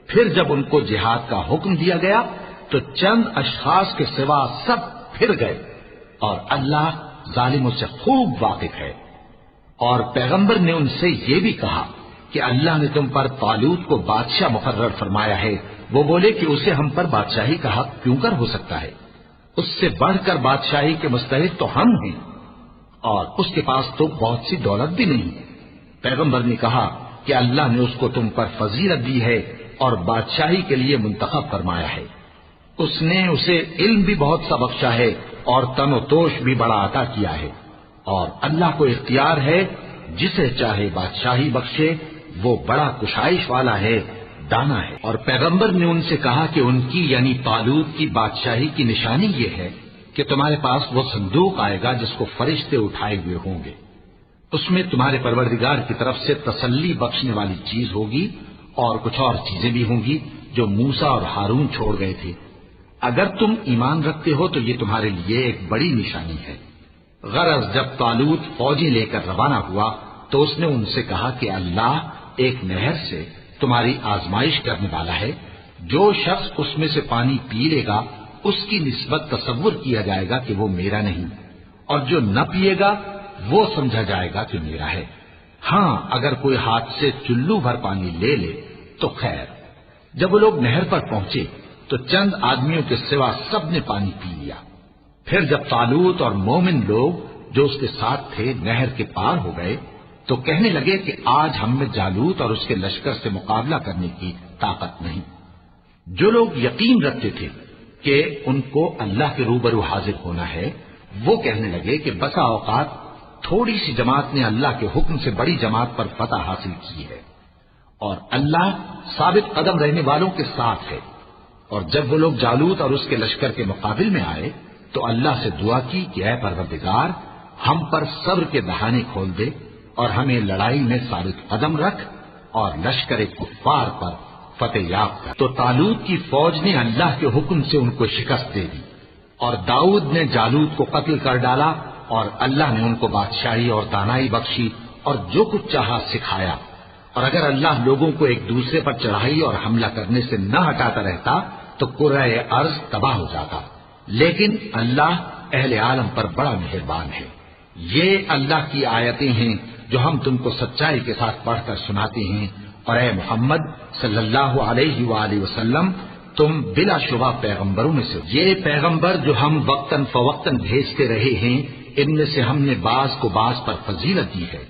پھر جب ان کو جہاد کا حکم دیا گیا تو چند اشخاص کے سوا سب پھر گئے، اور اللہ ظالموں سے خوب واقف ہے۔ اور پیغمبر نے ان سے یہ بھی کہا کہ اللہ نے تم پر طالوت کو بادشاہ مقرر فرمایا ہے۔ وہ بولے کہ اسے ہم پر بادشاہی کا حق کیوں کر ہو سکتا ہے؟ اس سے بڑھ کر بادشاہی کے مستحق تو ہم ہیں، اور اس کے پاس تو بہت سی دولت بھی نہیں۔ پیغمبر نے کہا کہ اللہ نے اس کو تم پر فضیلت دی ہے اور بادشاہی کے لیے منتخب فرمایا ہے۔ اس نے اسے علم بھی بہت سا بخشا ہے اور تن و توش بھی بڑا عطا کیا ہے، اور اللہ کو اختیار ہے جسے چاہے بادشاہی بخشے، وہ بڑا کشائش والا ہے، دانا ہے۔ اور پیغمبر نے ان سے کہا کہ ان کی یعنی طالوت کی بادشاہی کی نشانی یہ ہے کہ تمہارے پاس وہ صندوق آئے گا جس کو فرشتے اٹھائے ہوئے ہوں گے، اس میں تمہارے پروردگار کی طرف سے تسلی بخشنے والی چیز ہوگی اور کچھ اور چیزیں بھی ہوں گی جو موسیٰ اور ہارون چھوڑ گئے تھے۔ اگر تم ایمان رکھتے ہو تو یہ تمہارے لیے ایک بڑی نشانی ہے۔ غرض جب طالوت فوجیں لے کر روانہ ہوا تو اس نے ان سے کہا کہ اللہ ایک نہر سے تمہاری آزمائش کرنے والا ہے، جو شخص اس میں سے پانی پی لے گا اس کی نسبت تصور کیا جائے گا کہ وہ میرا نہیں، اور جو نہ پیے گا وہ سمجھا جائے گا کہ میرا ہے۔ ہاں اگر کوئی ہاتھ سے چلو بھر پانی لے لے تو خیر۔ جب وہ لوگ نہر پر پہنچے تو چند آدمیوں کے سوا سب نے پانی پی لیا۔ پھر جب طالوت اور مومن لوگ جو اس کے ساتھ تھے نہر کے پار ہو گئے تو کہنے لگے کہ آج ہم میں جالوت اور اس کے لشکر سے مقابلہ کرنے کی طاقت نہیں۔ جو لوگ یقین رکھتے تھے کہ ان کو اللہ کے روبرو حاضر ہونا ہے، وہ کہنے لگے کہ بسا اوقات تھوڑی سی جماعت نے اللہ کے حکم سے بڑی جماعت پر فتح حاصل کی ہے، اور اللہ ثابت قدم رہنے والوں کے ساتھ ہے۔ اور جب وہ لوگ جالوت اور اس کے لشکر کے مقابل میں آئے تو اللہ سے دعا کی کہ اے پروردگار، ہم پر صبر کے دہانے کھول دے اور ہمیں لڑائی میں ثابت قدم رکھ اور لشکر کفار پر فتح یاب کر۔ تو طالوت کی فوج نے اللہ کے حکم سے ان کو شکست دے دی، اور داؤد نے جالوت کو قتل کر ڈالا، اور اللہ نے ان کو بادشاہی اور دانائی بخشی اور جو کچھ چاہا سکھایا۔ اور اگر اللہ لوگوں کو ایک دوسرے پر چڑھائی اور حملہ کرنے سے نہ ہٹاتا رہتا تو کرۂ ارض تباہ ہو جاتا، لیکن اللہ اہل عالم پر بڑا مہربان ہے۔ یہ اللہ کی آیتیں ہیں جو ہم تم کو سچائی کے ساتھ پڑھ کر سناتے ہیں، اور اے محمد صلی اللہ علیہ وآلہ وسلم تم بلا شبہ پیغمبروں میں سے ہو۔ یہ پیغمبر جو ہم وقتاً فوقتاً بھیجتے رہے ہیں، ان میں سے ہم نے بعض کو بعض پر فضیلت دی ہے۔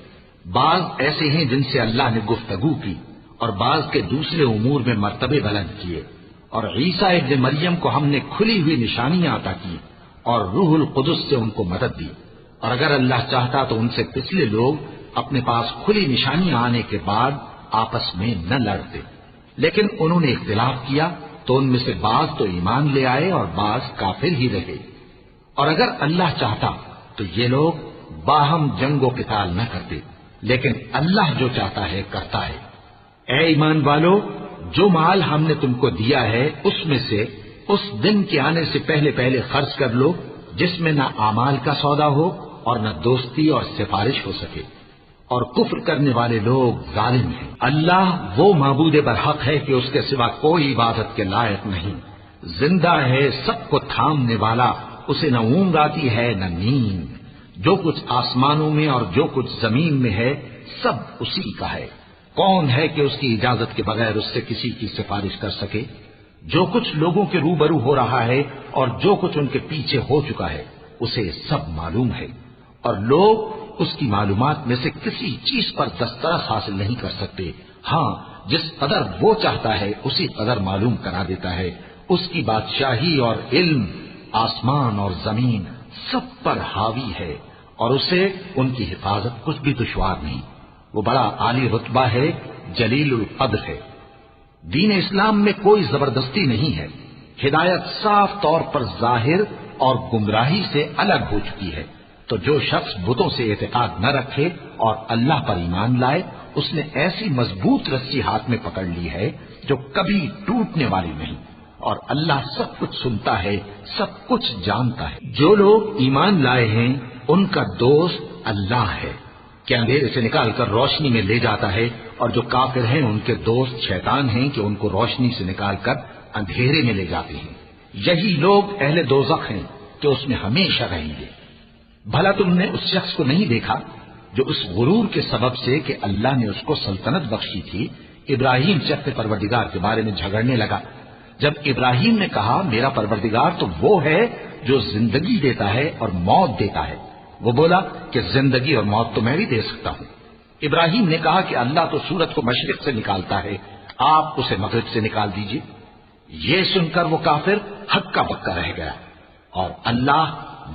بعض ایسے ہیں جن سے اللہ نے گفتگو کی، اور بعض کے دوسرے امور میں مرتبے بلند کیے۔ اور عیسیٰ ابن مریم کو ہم نے کھلی ہوئی نشانیاں عطا کی اور روح القدس سے ان کو مدد دی، اور اگر اللہ چاہتا تو ان سے پچھلے لوگ اپنے پاس کھلی نشانیاں آنے کے بعد آپس میں نہ لڑتے، لیکن انہوں نے اختلاف کیا تو ان میں سے بعض تو ایمان لے آئے اور بعض کافر ہی رہے۔ اور اگر اللہ چاہتا تو یہ لوگ باہم جنگ و قتال نہ کرتے، لیکن اللہ جو چاہتا ہے کرتا ہے۔ اے ایمان والو، جو مال ہم نے تم کو دیا ہے اس میں سے اس دن کے آنے سے پہلے پہلے خرچ کر لو جس میں نہ اعمال کا سودا ہو اور نہ دوستی اور سفارش ہو سکے، اور کفر کرنے والے لوگ ظالم ہیں۔ اللہ وہ معبود برحق ہے کہ اس کے سوا کوئی عبادت کے لائق نہیں، زندہ ہے، سب کو تھامنے والا، اسے نہ اونگ آتی ہے نہ نیند۔ جو کچھ آسمانوں میں اور جو کچھ زمین میں ہے سب اسی کا ہے۔ کون ہے کہ اس کی اجازت کے بغیر اس سے کسی کی سفارش کر سکے؟ جو کچھ لوگوں کے روبرو ہو رہا ہے اور جو کچھ ان کے پیچھے ہو چکا ہے اسے سب معلوم ہے، اور لوگ اس کی معلومات میں سے کسی چیز پر دسترس حاصل نہیں کر سکتے۔ ہاں جس قدر وہ چاہتا ہے اسی قدر معلوم کرا دیتا ہے۔ اس کی بادشاہی اور علم آسمان اور زمین سب پر حاوی ہے، اور اسے ان کی حفاظت کچھ بھی دشوار نہیں۔ وہ بڑا عالی رتبہ ہے، جلیل القدر ہے۔ دین اسلام میں کوئی زبردستی نہیں ہے، ہدایت صاف طور پر ظاہر اور گمراہی سے الگ ہو چکی ہے۔ تو جو شخص بتوں سے اعتقاد نہ رکھے اور اللہ پر ایمان لائے، اس نے ایسی مضبوط رسی ہاتھ میں پکڑ لی ہے جو کبھی ٹوٹنے والی نہیں، اور اللہ سب کچھ سنتا ہے، سب کچھ جانتا ہے۔ جو لوگ ایمان لائے ہیں ان کا دوست اللہ ہے کہ اندھیرے سے نکال کر روشنی میں لے جاتا ہے، اور جو کافر ہیں ان کے دوست شیطان ہیں کہ ان کو روشنی سے نکال کر اندھیرے میں لے جاتے ہیں۔ یہی لوگ اہل دوزخ ہیں کہ اس میں ہمیشہ رہیں گے۔ بھلا تم نے اس شخص کو نہیں دیکھا جو اس غرور کے سبب سے کہ اللہ نے اس کو سلطنت بخشی تھی ابراہیم سے اپنے پروردگار کے بارے میں جھگڑنے لگا۔ جب ابراہیم نے کہا میرا پروردگار تو وہ ہے جو زندگی دیتا ہے اور موت دیتا ہے، وہ بولا کہ زندگی اور موت تو میں بھی دے سکتا ہوں۔ ابراہیم نے کہا کہ اللہ تو سورج کو مشرق سے نکالتا ہے، آپ اسے مغرب سے نکال دیجئے۔ یہ سن کر وہ کافر ہکا بکا رہ گیا، اور اللہ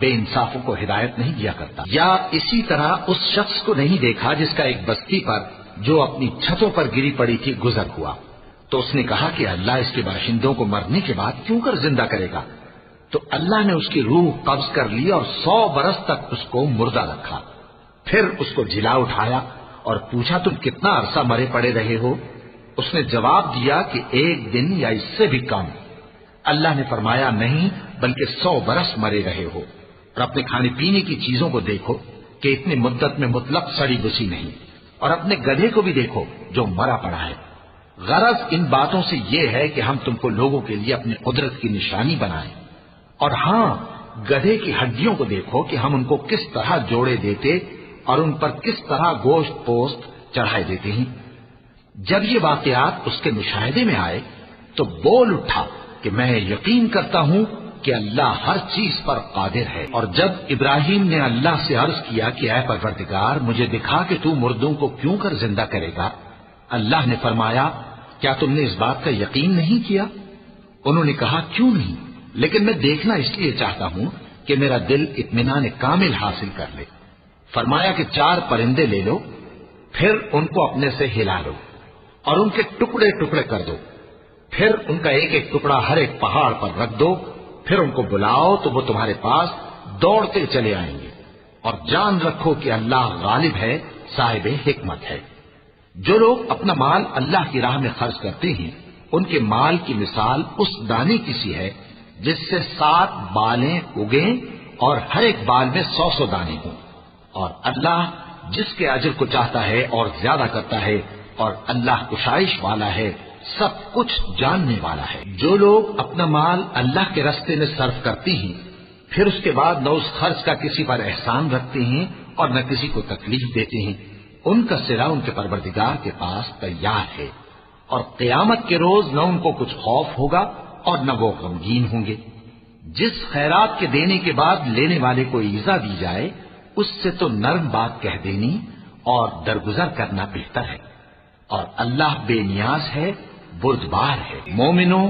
بے انصافوں کو ہدایت نہیں دیا کرتا۔ یا اسی طرح اس شخص کو نہیں دیکھا جس کا ایک بستی پر جو اپنی چھتوں پر گری پڑی تھی گزر ہوا، تو اس نے کہا کہ اللہ اس کے باشندوں کو مرنے کے بعد کیوں کر زندہ کرے گا؟ تو اللہ نے اس کی روح قبض کر لی اور 100 برس تک اس کو مردہ رکھا، پھر اس کو جلا اٹھایا اور پوچھا تم کتنا عرصہ مرے پڑے رہے ہو؟ اس نے جواب دیا کہ 1 دن یا اس سے بھی کم۔ اللہ نے فرمایا نہیں بلکہ 100 برس مرے رہے ہو، اور اپنے کھانے پینے کی چیزوں کو دیکھو کہ اتنی مدت میں مطلق سڑی بسی نہیں، اور اپنے گدھے کو بھی دیکھو جو مرا پڑا ہے۔ غرض ان باتوں سے یہ ہے کہ ہم تم کو لوگوں کے لیے اپنی قدرت کی نشانی بنائیں، اور ہاں گدھے کی ہڈیوں کو دیکھو کہ ہم ان کو کس طرح جوڑے دیتے اور ان پر کس طرح گوشت پوست چڑھائے دیتے ہیں۔ جب یہ واقعات اس کے مشاہدے میں آئے تو بول اٹھا کہ میں یقین کرتا ہوں کہ اللہ ہر چیز پر قادر ہے۔ اور جب ابراہیم نے اللہ سے عرض کیا کہ اے پروردگار مجھے دکھا کہ تو مردوں کو کیوں کر زندہ کرے گا، اللہ نے فرمایا کیا تم نے اس بات کا یقین نہیں کیا؟ انہوں نے کہا کیوں نہیں، لیکن میں دیکھنا اس لیے چاہتا ہوں کہ میرا دل اطمینان کامل حاصل کر لے۔ فرمایا کہ 4 پرندے لے لو، پھر ان کو اپنے سے ہلا لو اور ان کے ٹکڑے ٹکڑے کر دو، پھر ان کا ایک ایک ٹکڑا ہر ایک پہاڑ پر رکھ دو، پھر ان کو بلاؤ تو وہ تمہارے پاس دوڑتے چلے آئیں گے، اور جان رکھو کہ اللہ غالب ہے، صاحب حکمت ہے۔ جو لوگ اپنا مال اللہ کی راہ میں خرچ کرتے ہیں ان کے مال کی مثال اس دانے کی سی ہے جس سے 7 بالیں اگیں اور ہر ایک بال میں 100 دانے ہوں، اور اللہ جس کے اجر کو چاہتا ہے اور زیادہ کرتا ہے، اور اللہ کشائش والا ہے، سب کچھ جاننے والا ہے۔ جو لوگ اپنا مال اللہ کے راستے میں صرف کرتے ہیں پھر اس کے بعد نہ اس خرچ کا کسی پر احسان رکھتے ہیں اور نہ کسی کو تکلیف دیتے ہیں، ان کا صلہ ان کے پروردگار کے پاس تیار ہے، اور قیامت کے روز نہ ان کو کچھ خوف ہوگا اور نہ وہ غمگین ہوں گے۔ جس خیرات کے دینے کے بعد لینے والے کو ایذا دی جائے اس سے تو نرم بات کہہ دینی اور درگزر کرنا بہتر ہے، اور اللہ بے نیاز ہے، بردبار ہے۔ مومنوں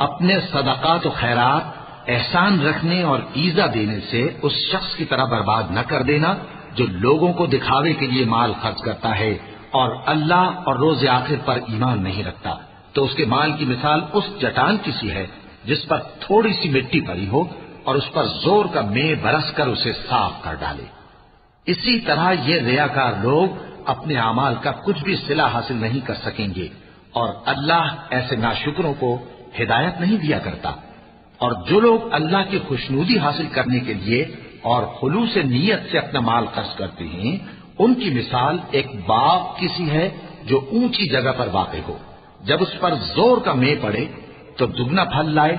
اپنے صدقات و خیرات احسان رکھنے اور ایذا دینے سے اس شخص کی طرح برباد نہ کر دینا جو لوگوں کو دکھاوے کے لیے مال خرچ کرتا ہے اور اللہ اور روز آخر پر ایمان نہیں رکھتا، تو اس کے مال کی مثال اس چٹان کی سی ہے جس پر تھوڑی سی مٹی پڑی ہو اور اس پر زور کا مے برس کر اسے صاف کر ڈالے۔ اسی طرح یہ ریاکار لوگ اپنے اعمال کا کچھ بھی صلہ حاصل نہیں کر سکیں گے، اور اللہ ایسے ناشکروں کو ہدایت نہیں دیا کرتا۔ اور جو لوگ اللہ کی خوشنودی حاصل کرنے کے لیے اور خلوص نیت سے اپنا مال خرچ کرتے ہیں ان کی مثال ایک باغ کی سی ہے جو اونچی جگہ پر واقع ہو، جب اس پر زور کا مے پڑے تو دگنا پھل لائے،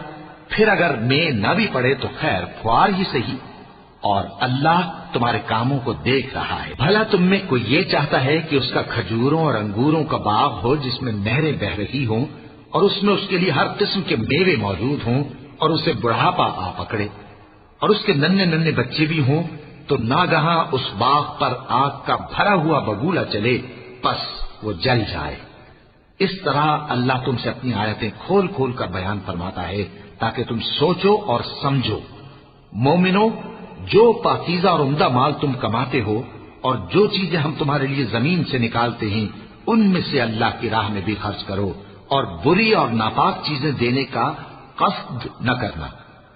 پھر اگر مے نہ بھی پڑے تو خیر پھوار ہی صحیح، اور اللہ تمہارے کاموں کو دیکھ رہا ہے۔ بھلا تم میں کوئی یہ چاہتا ہے کہ اس کا کھجوروں اور انگوروں کا باغ ہو جس میں نہریں بہ رہی ہوں اور اس میں اس کے لیے ہر قسم کے میوے موجود ہوں اور اسے بڑھاپا آ پکڑے اور اس کے ننھے ننھے بچے بھی ہوں، تو ناگہاں اس باغ پر آگ کا بھرا ہوا بگولا چلے پس وہ جل جائے۔ اس طرح اللہ تم سے اپنی آیتیں کھول کھول کر بیان فرماتا ہے تاکہ تم سوچو اور سمجھو۔ مومنوں جو پاکیزہ اور عمدہ مال تم کماتے ہو اور جو چیزیں ہم تمہارے لیے زمین سے نکالتے ہیں ان میں سے اللہ کی راہ میں بھی خرچ کرو، اور بری اور ناپاک چیزیں دینے کا قصد نہ کرنا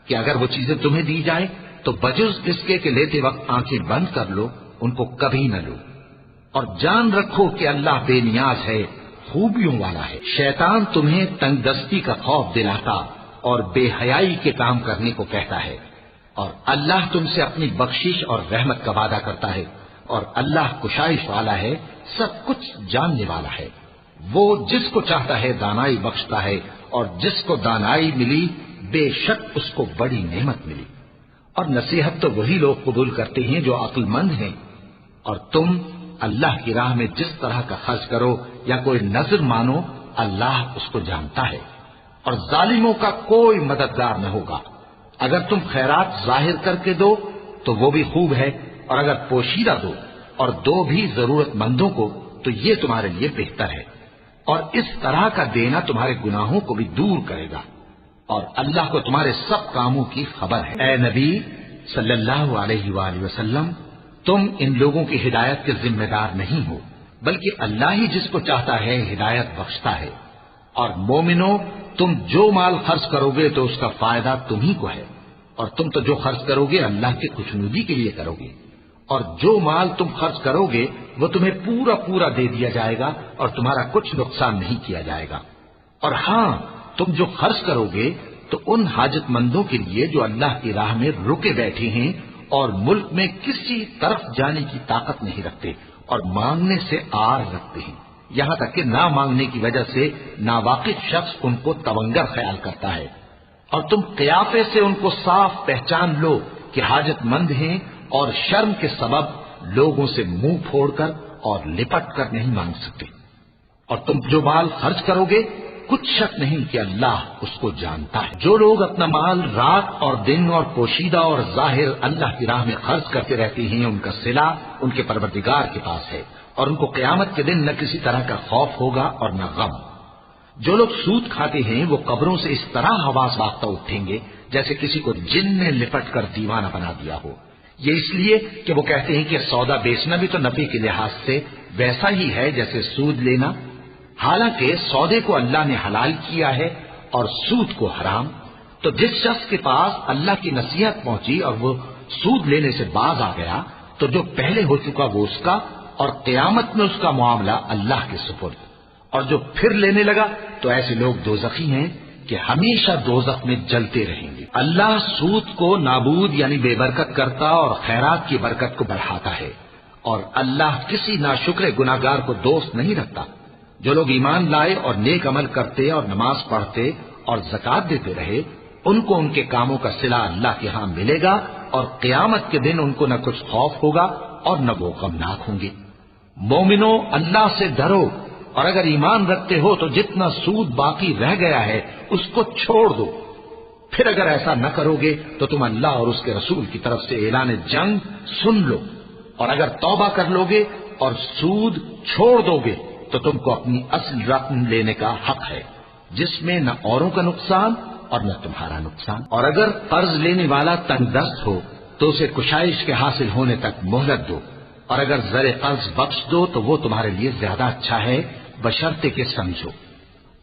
کہ اگر وہ چیزیں تمہیں دی جائیں تو بجز اس کے کہ لیتے وقت آنکھیں بند کر لو، ان کو کبھی نہ لو، اور جان رکھو کہ اللہ بے نیاز ہے، خوبیوں والا ہے۔ شیطان تمہیں تنگ دستی کا خوف دلاتا اور بے حیائی کے کام کرنے کو کہتا ہے، اور اللہ تم سے اپنی بخشش اور رحمت کا وعدہ کرتا ہے، اور اللہ کشائش والا ہے، سب کچھ جاننے والا ہے۔ وہ جس کو چاہتا ہے دانائی بخشتا ہے، اور جس کو دانائی ملی بے شک اس کو بڑی نعمت ملی، اور نصیحت تو وہی لوگ قبول کرتے ہیں جو عقل مند ہیں، اور تم اللہ کی راہ میں جس طرح کا خرچ کرو یا کوئی نذر مانو، اللہ اس کو جانتا ہے، اور ظالموں کا کوئی مددگار نہ ہوگا۔ اگر تم خیرات ظاہر کر کے دو تو وہ بھی خوب ہے، اور اگر پوشیدہ دو اور دو بھی ضرورت مندوں کو تو یہ تمہارے لیے بہتر ہے، اور اس طرح کا دینا تمہارے گناہوں کو بھی دور کرے گا، اور اللہ کو تمہارے سب کاموں کی خبر ہے۔ اے نبی صلی اللہ علیہ وآلہ وسلم، تم ان لوگوں کی ہدایت کے ذمہ دار نہیں ہو، بلکہ اللہ ہی جس کو چاہتا ہے ہدایت بخشتا ہے۔ اور مومنو، تم جو مال خرچ کرو گے تو اس کا فائدہ تمہیں کو ہے، اور تم تو جو خرچ کرو گے اللہ کی خوشنودی کے لیے کرو گے، اور جو مال تم خرچ کرو گے وہ تمہیں پورا پورا دے دیا جائے گا اور تمہارا کچھ نقصان نہیں کیا جائے گا۔ اور ہاں، تم جو خرچ کرو گے تو ان حاجت مندوں کے لیے جو اللہ کی راہ میں رکے بیٹھے ہیں اور ملک میں کسی طرف جانے کی طاقت نہیں رکھتے اور مانگنے سے آر رکھتے ہیں، یہاں تک کہ نہ مانگنے کی وجہ سے ناواقف شخص ان کو تونگر خیال کرتا ہے، اور تم قیافے سے ان کو صاف پہچان لو کہ حاجت مند ہیں، اور شرم کے سبب لوگوں سے منہ پھوڑ کر اور لپٹ کر نہیں مانگ سکتے۔ اور تم جو مال خرچ کرو گے کچھ شک نہیں کہ اللہ اس کو جانتا ہے۔ جو لوگ اپنا مال رات اور دن اور پوشیدہ اور ظاہر اللہ کی راہ میں خرچ کرتے رہتے ہیں، ان کا صلہ ان کے پروردگار کے پاس ہے، اور ان کو قیامت کے دن نہ کسی طرح کا خوف ہوگا اور نہ غم۔ جو لوگ سود کھاتے ہیں وہ قبروں سے اس طرح حواس باختہ اٹھیں گے جیسے کسی کو جن نے لپٹ کر دیوانہ بنا دیا ہو، یہ اس لیے کہ وہ کہتے ہیں کہ سودا بیچنا بھی تو نفع کے لحاظ سے ویسا ہی ہے جیسے سود لینا، حالانکہ سودے کو اللہ نے حلال کیا ہے اور سود کو حرام۔ تو جس شخص کے پاس اللہ کی نصیحت پہنچی اور وہ سود لینے سے باز آ گیا تو جو پہلے ہو چکا وہ اس کا، اور قیامت میں اس کا معاملہ اللہ کے سپرد۔ اور جو پھر لینے لگا تو ایسے لوگ دوزخی ہیں کہ ہمیشہ دوزخ میں جلتے رہیں گے۔ اللہ سود کو نابود یعنی بے برکت کرتا اور خیرات کی برکت کو بڑھاتا ہے، اور اللہ کسی ناشکر گناہگار کو دوست نہیں رکھتا۔ جو لوگ ایمان لائے اور نیک عمل کرتے اور نماز پڑھتے اور زکات دیتے رہے، ان کو ان کے کاموں کا صلہ اللہ کے ہاں ملے گا، اور قیامت کے دن ان کو نہ کچھ خوف ہوگا اور نہ وہ غمناک ہوں گے۔ مومنو، اللہ سے ڈرو، اور اگر ایمان رکھتے ہو تو جتنا سود باقی رہ گیا ہے اس کو چھوڑ دو۔ پھر اگر ایسا نہ کرو گے تو تم اللہ اور اس کے رسول کی طرف سے اعلان جنگ سن لو، اور اگر توبہ کر لو گے اور سود چھوڑ دو گے تو تم کو اپنی اصل رقم لینے کا حق ہے، جس میں نہ اوروں کا نقصان اور نہ تمہارا نقصان۔ اور اگر قرض لینے والا تنگ دست ہو تو اسے کشائش کے حاصل ہونے تک مہلت دو، اور اگر زر قرض بخش دو تو وہ تمہارے لیے زیادہ اچھا ہے، بشرطے کہ سمجھو۔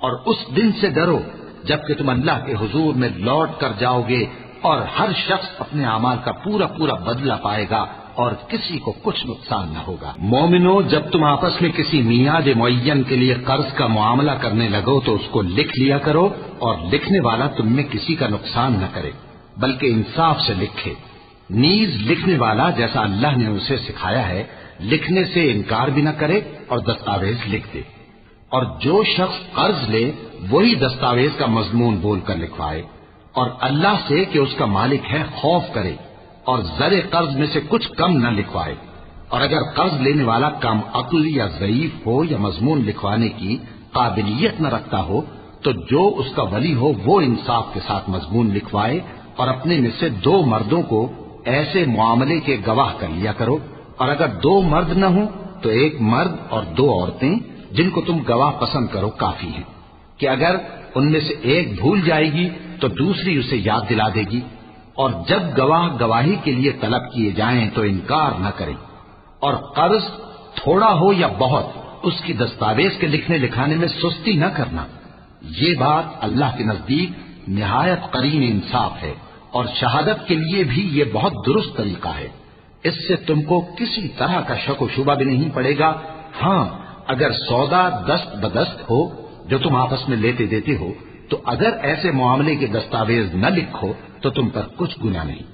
اور اس دن سے ڈرو جبکہ تم اللہ کے حضور میں لوٹ کر جاؤ گے، اور ہر شخص اپنے اعمال کا پورا پورا بدلہ پائے گا اور کسی کو کچھ نقصان نہ ہوگا۔ مومنو، جب تم آپس میں کسی میعاد معین کے لیے قرض کا معاملہ کرنے لگو تو اس کو لکھ لیا کرو، اور لکھنے والا تم میں کسی کا نقصان نہ کرے بلکہ انصاف سے لکھے۔ نیز لکھنے والا جیسا اللہ نے اسے سکھایا ہے لکھنے سے انکار بھی نہ کرے اور دستاویز لکھ دے، اور جو شخص قرض لے وہی دستاویز کا مضمون بول کر لکھوائے، اور اللہ سے کہ اس کا مالک ہے خوف کرے، اور زر قرض میں سے کچھ کم نہ لکھوائے۔ اور اگر قرض لینے والا کم عقل یا ضعیف ہو یا مضمون لکھوانے کی قابلیت نہ رکھتا ہو تو جو اس کا ولی ہو وہ انصاف کے ساتھ مضمون لکھوائے، اور اپنے میں سے 2 مردوں کو ایسے معاملے کے گواہ کر لیا کرو، اور اگر 2 مرد نہ ہوں تو 1 مرد اور 2 عورتیں جن کو تم گواہ پسند کرو کافی ہیں، کہ اگر ان میں سے ایک بھول جائے گی تو دوسری اسے یاد دلا دے گی، اور جب گواہ گواہی کے لیے طلب کیے جائیں تو انکار نہ کریں۔ اور قرض تھوڑا ہو یا بہت اس کی دستاویز کے لکھنے لکھانے میں سستی نہ کرنا، یہ بات اللہ کے نزدیک نہایت قرین انصاف ہے، اور شہادت کے لیے بھی یہ بہت درست طریقہ ہے۔ اس سے تم کو کسی طرح کا شک و شبہ بھی نہیں پڑے گا۔ ہاں، اگر سودا دست بدست ہو جو تم آپس میں لیتے دیتے ہو تو اگر ایسے معاملے کے دستاویز نہ لکھو تو تم پر کچھ گناہ نہیں۔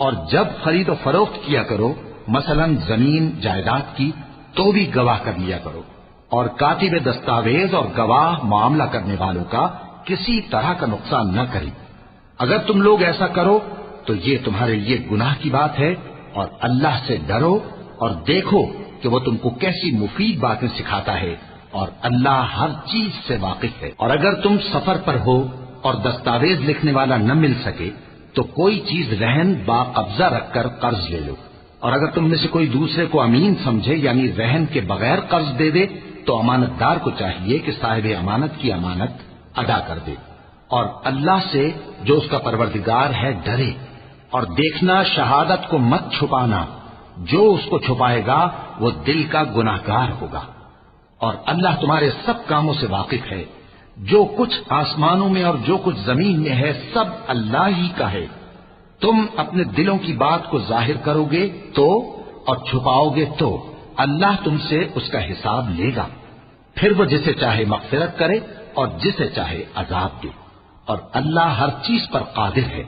اور جب خرید و فروخت کیا کرو، مثلا زمین جائیداد کی، تو بھی گواہ کر لیا کرو، اور کاتب دستاویز اور گواہ معاملہ کرنے والوں کا کسی طرح کا نقصان نہ کرے۔ اگر تم لوگ ایسا کرو تو یہ تمہارے لیے گناہ کی بات ہے، اور اللہ سے ڈرو اور دیکھو کہ وہ تم کو کیسی مفید باتیں سکھاتا ہے، اور اللہ ہر چیز سے واقف ہے۔ اور اگر تم سفر پر ہو اور دستاویز لکھنے والا نہ مل سکے تو کوئی چیز رہن با قبضہ رکھ کر قرض لے لو، اور اگر تم میں سے کوئی دوسرے کو امین سمجھے یعنی رہن کے بغیر قرض دے دے تو امانت دار کو چاہیے کہ صاحب امانت کی امانت ادا کر دے، اور اللہ سے جو اس کا پروردگار ہے ڈرے، اور دیکھنا شہادت کو مت چھپانا، جو اس کو چھپائے گا وہ دل کا گناہگار ہوگا، اور اللہ تمہارے سب کاموں سے واقف ہے۔ جو کچھ آسمانوں میں اور جو کچھ زمین میں ہے سب اللہ ہی کا ہے۔ تم اپنے دلوں کی بات کو ظاہر کرو گے تو اور چھپاؤ گے تو اللہ تم سے اس کا حساب لے گا، پھر وہ جسے چاہے مغفرت کرے اور جسے چاہے عذاب دے، اور اللہ ہر چیز پر قادر ہے۔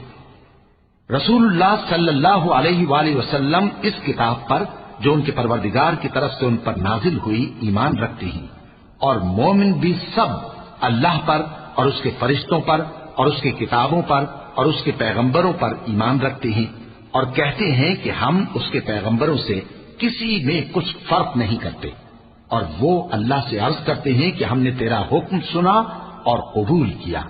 رسول اللہ صلی اللہ علیہ وآلہ وسلم اس کتاب پر جو ان کے پروردگار کی طرف سے ان پر نازل ہوئی ایمان رکھتے ہیں، اور مومن بھی سب اللہ پر اور اس کے فرشتوں پر اور اس کی کتابوں پر اور اس کے پیغمبروں پر ایمان رکھتے ہیں، اور کہتے ہیں کہ ہم اس کے پیغمبروں سے کسی میں کچھ فرق نہیں کرتے، اور وہ اللہ سے عرض کرتے ہیں کہ ہم نے تیرا حکم سنا اور قبول کیا،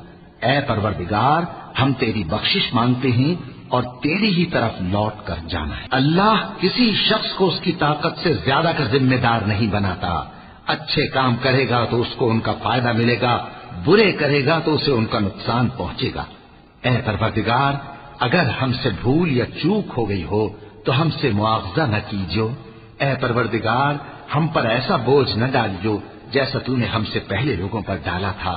اے پروردگار ہم تیری بخشش مانگتے ہیں اور تیری ہی طرف لوٹ کر جانا ہے۔ اللہ کسی شخص کو اس کی طاقت سے زیادہ کا ذمہ دار نہیں بناتا، اچھے کام کرے گا تو اس کو ان کا فائدہ ملے گا، برے کرے گا تو اسے ان کا نقصان پہنچے گا۔ اے پروردگار اگر ہم سے بھول یا چوک ہو گئی ہو تو ہم سے مواخذہ نہ کیجو، اے پروردگار ہم پر ایسا بوجھ نہ ڈالیو جیسا تو نے ہم سے پہلے لوگوں پر ڈالا تھا،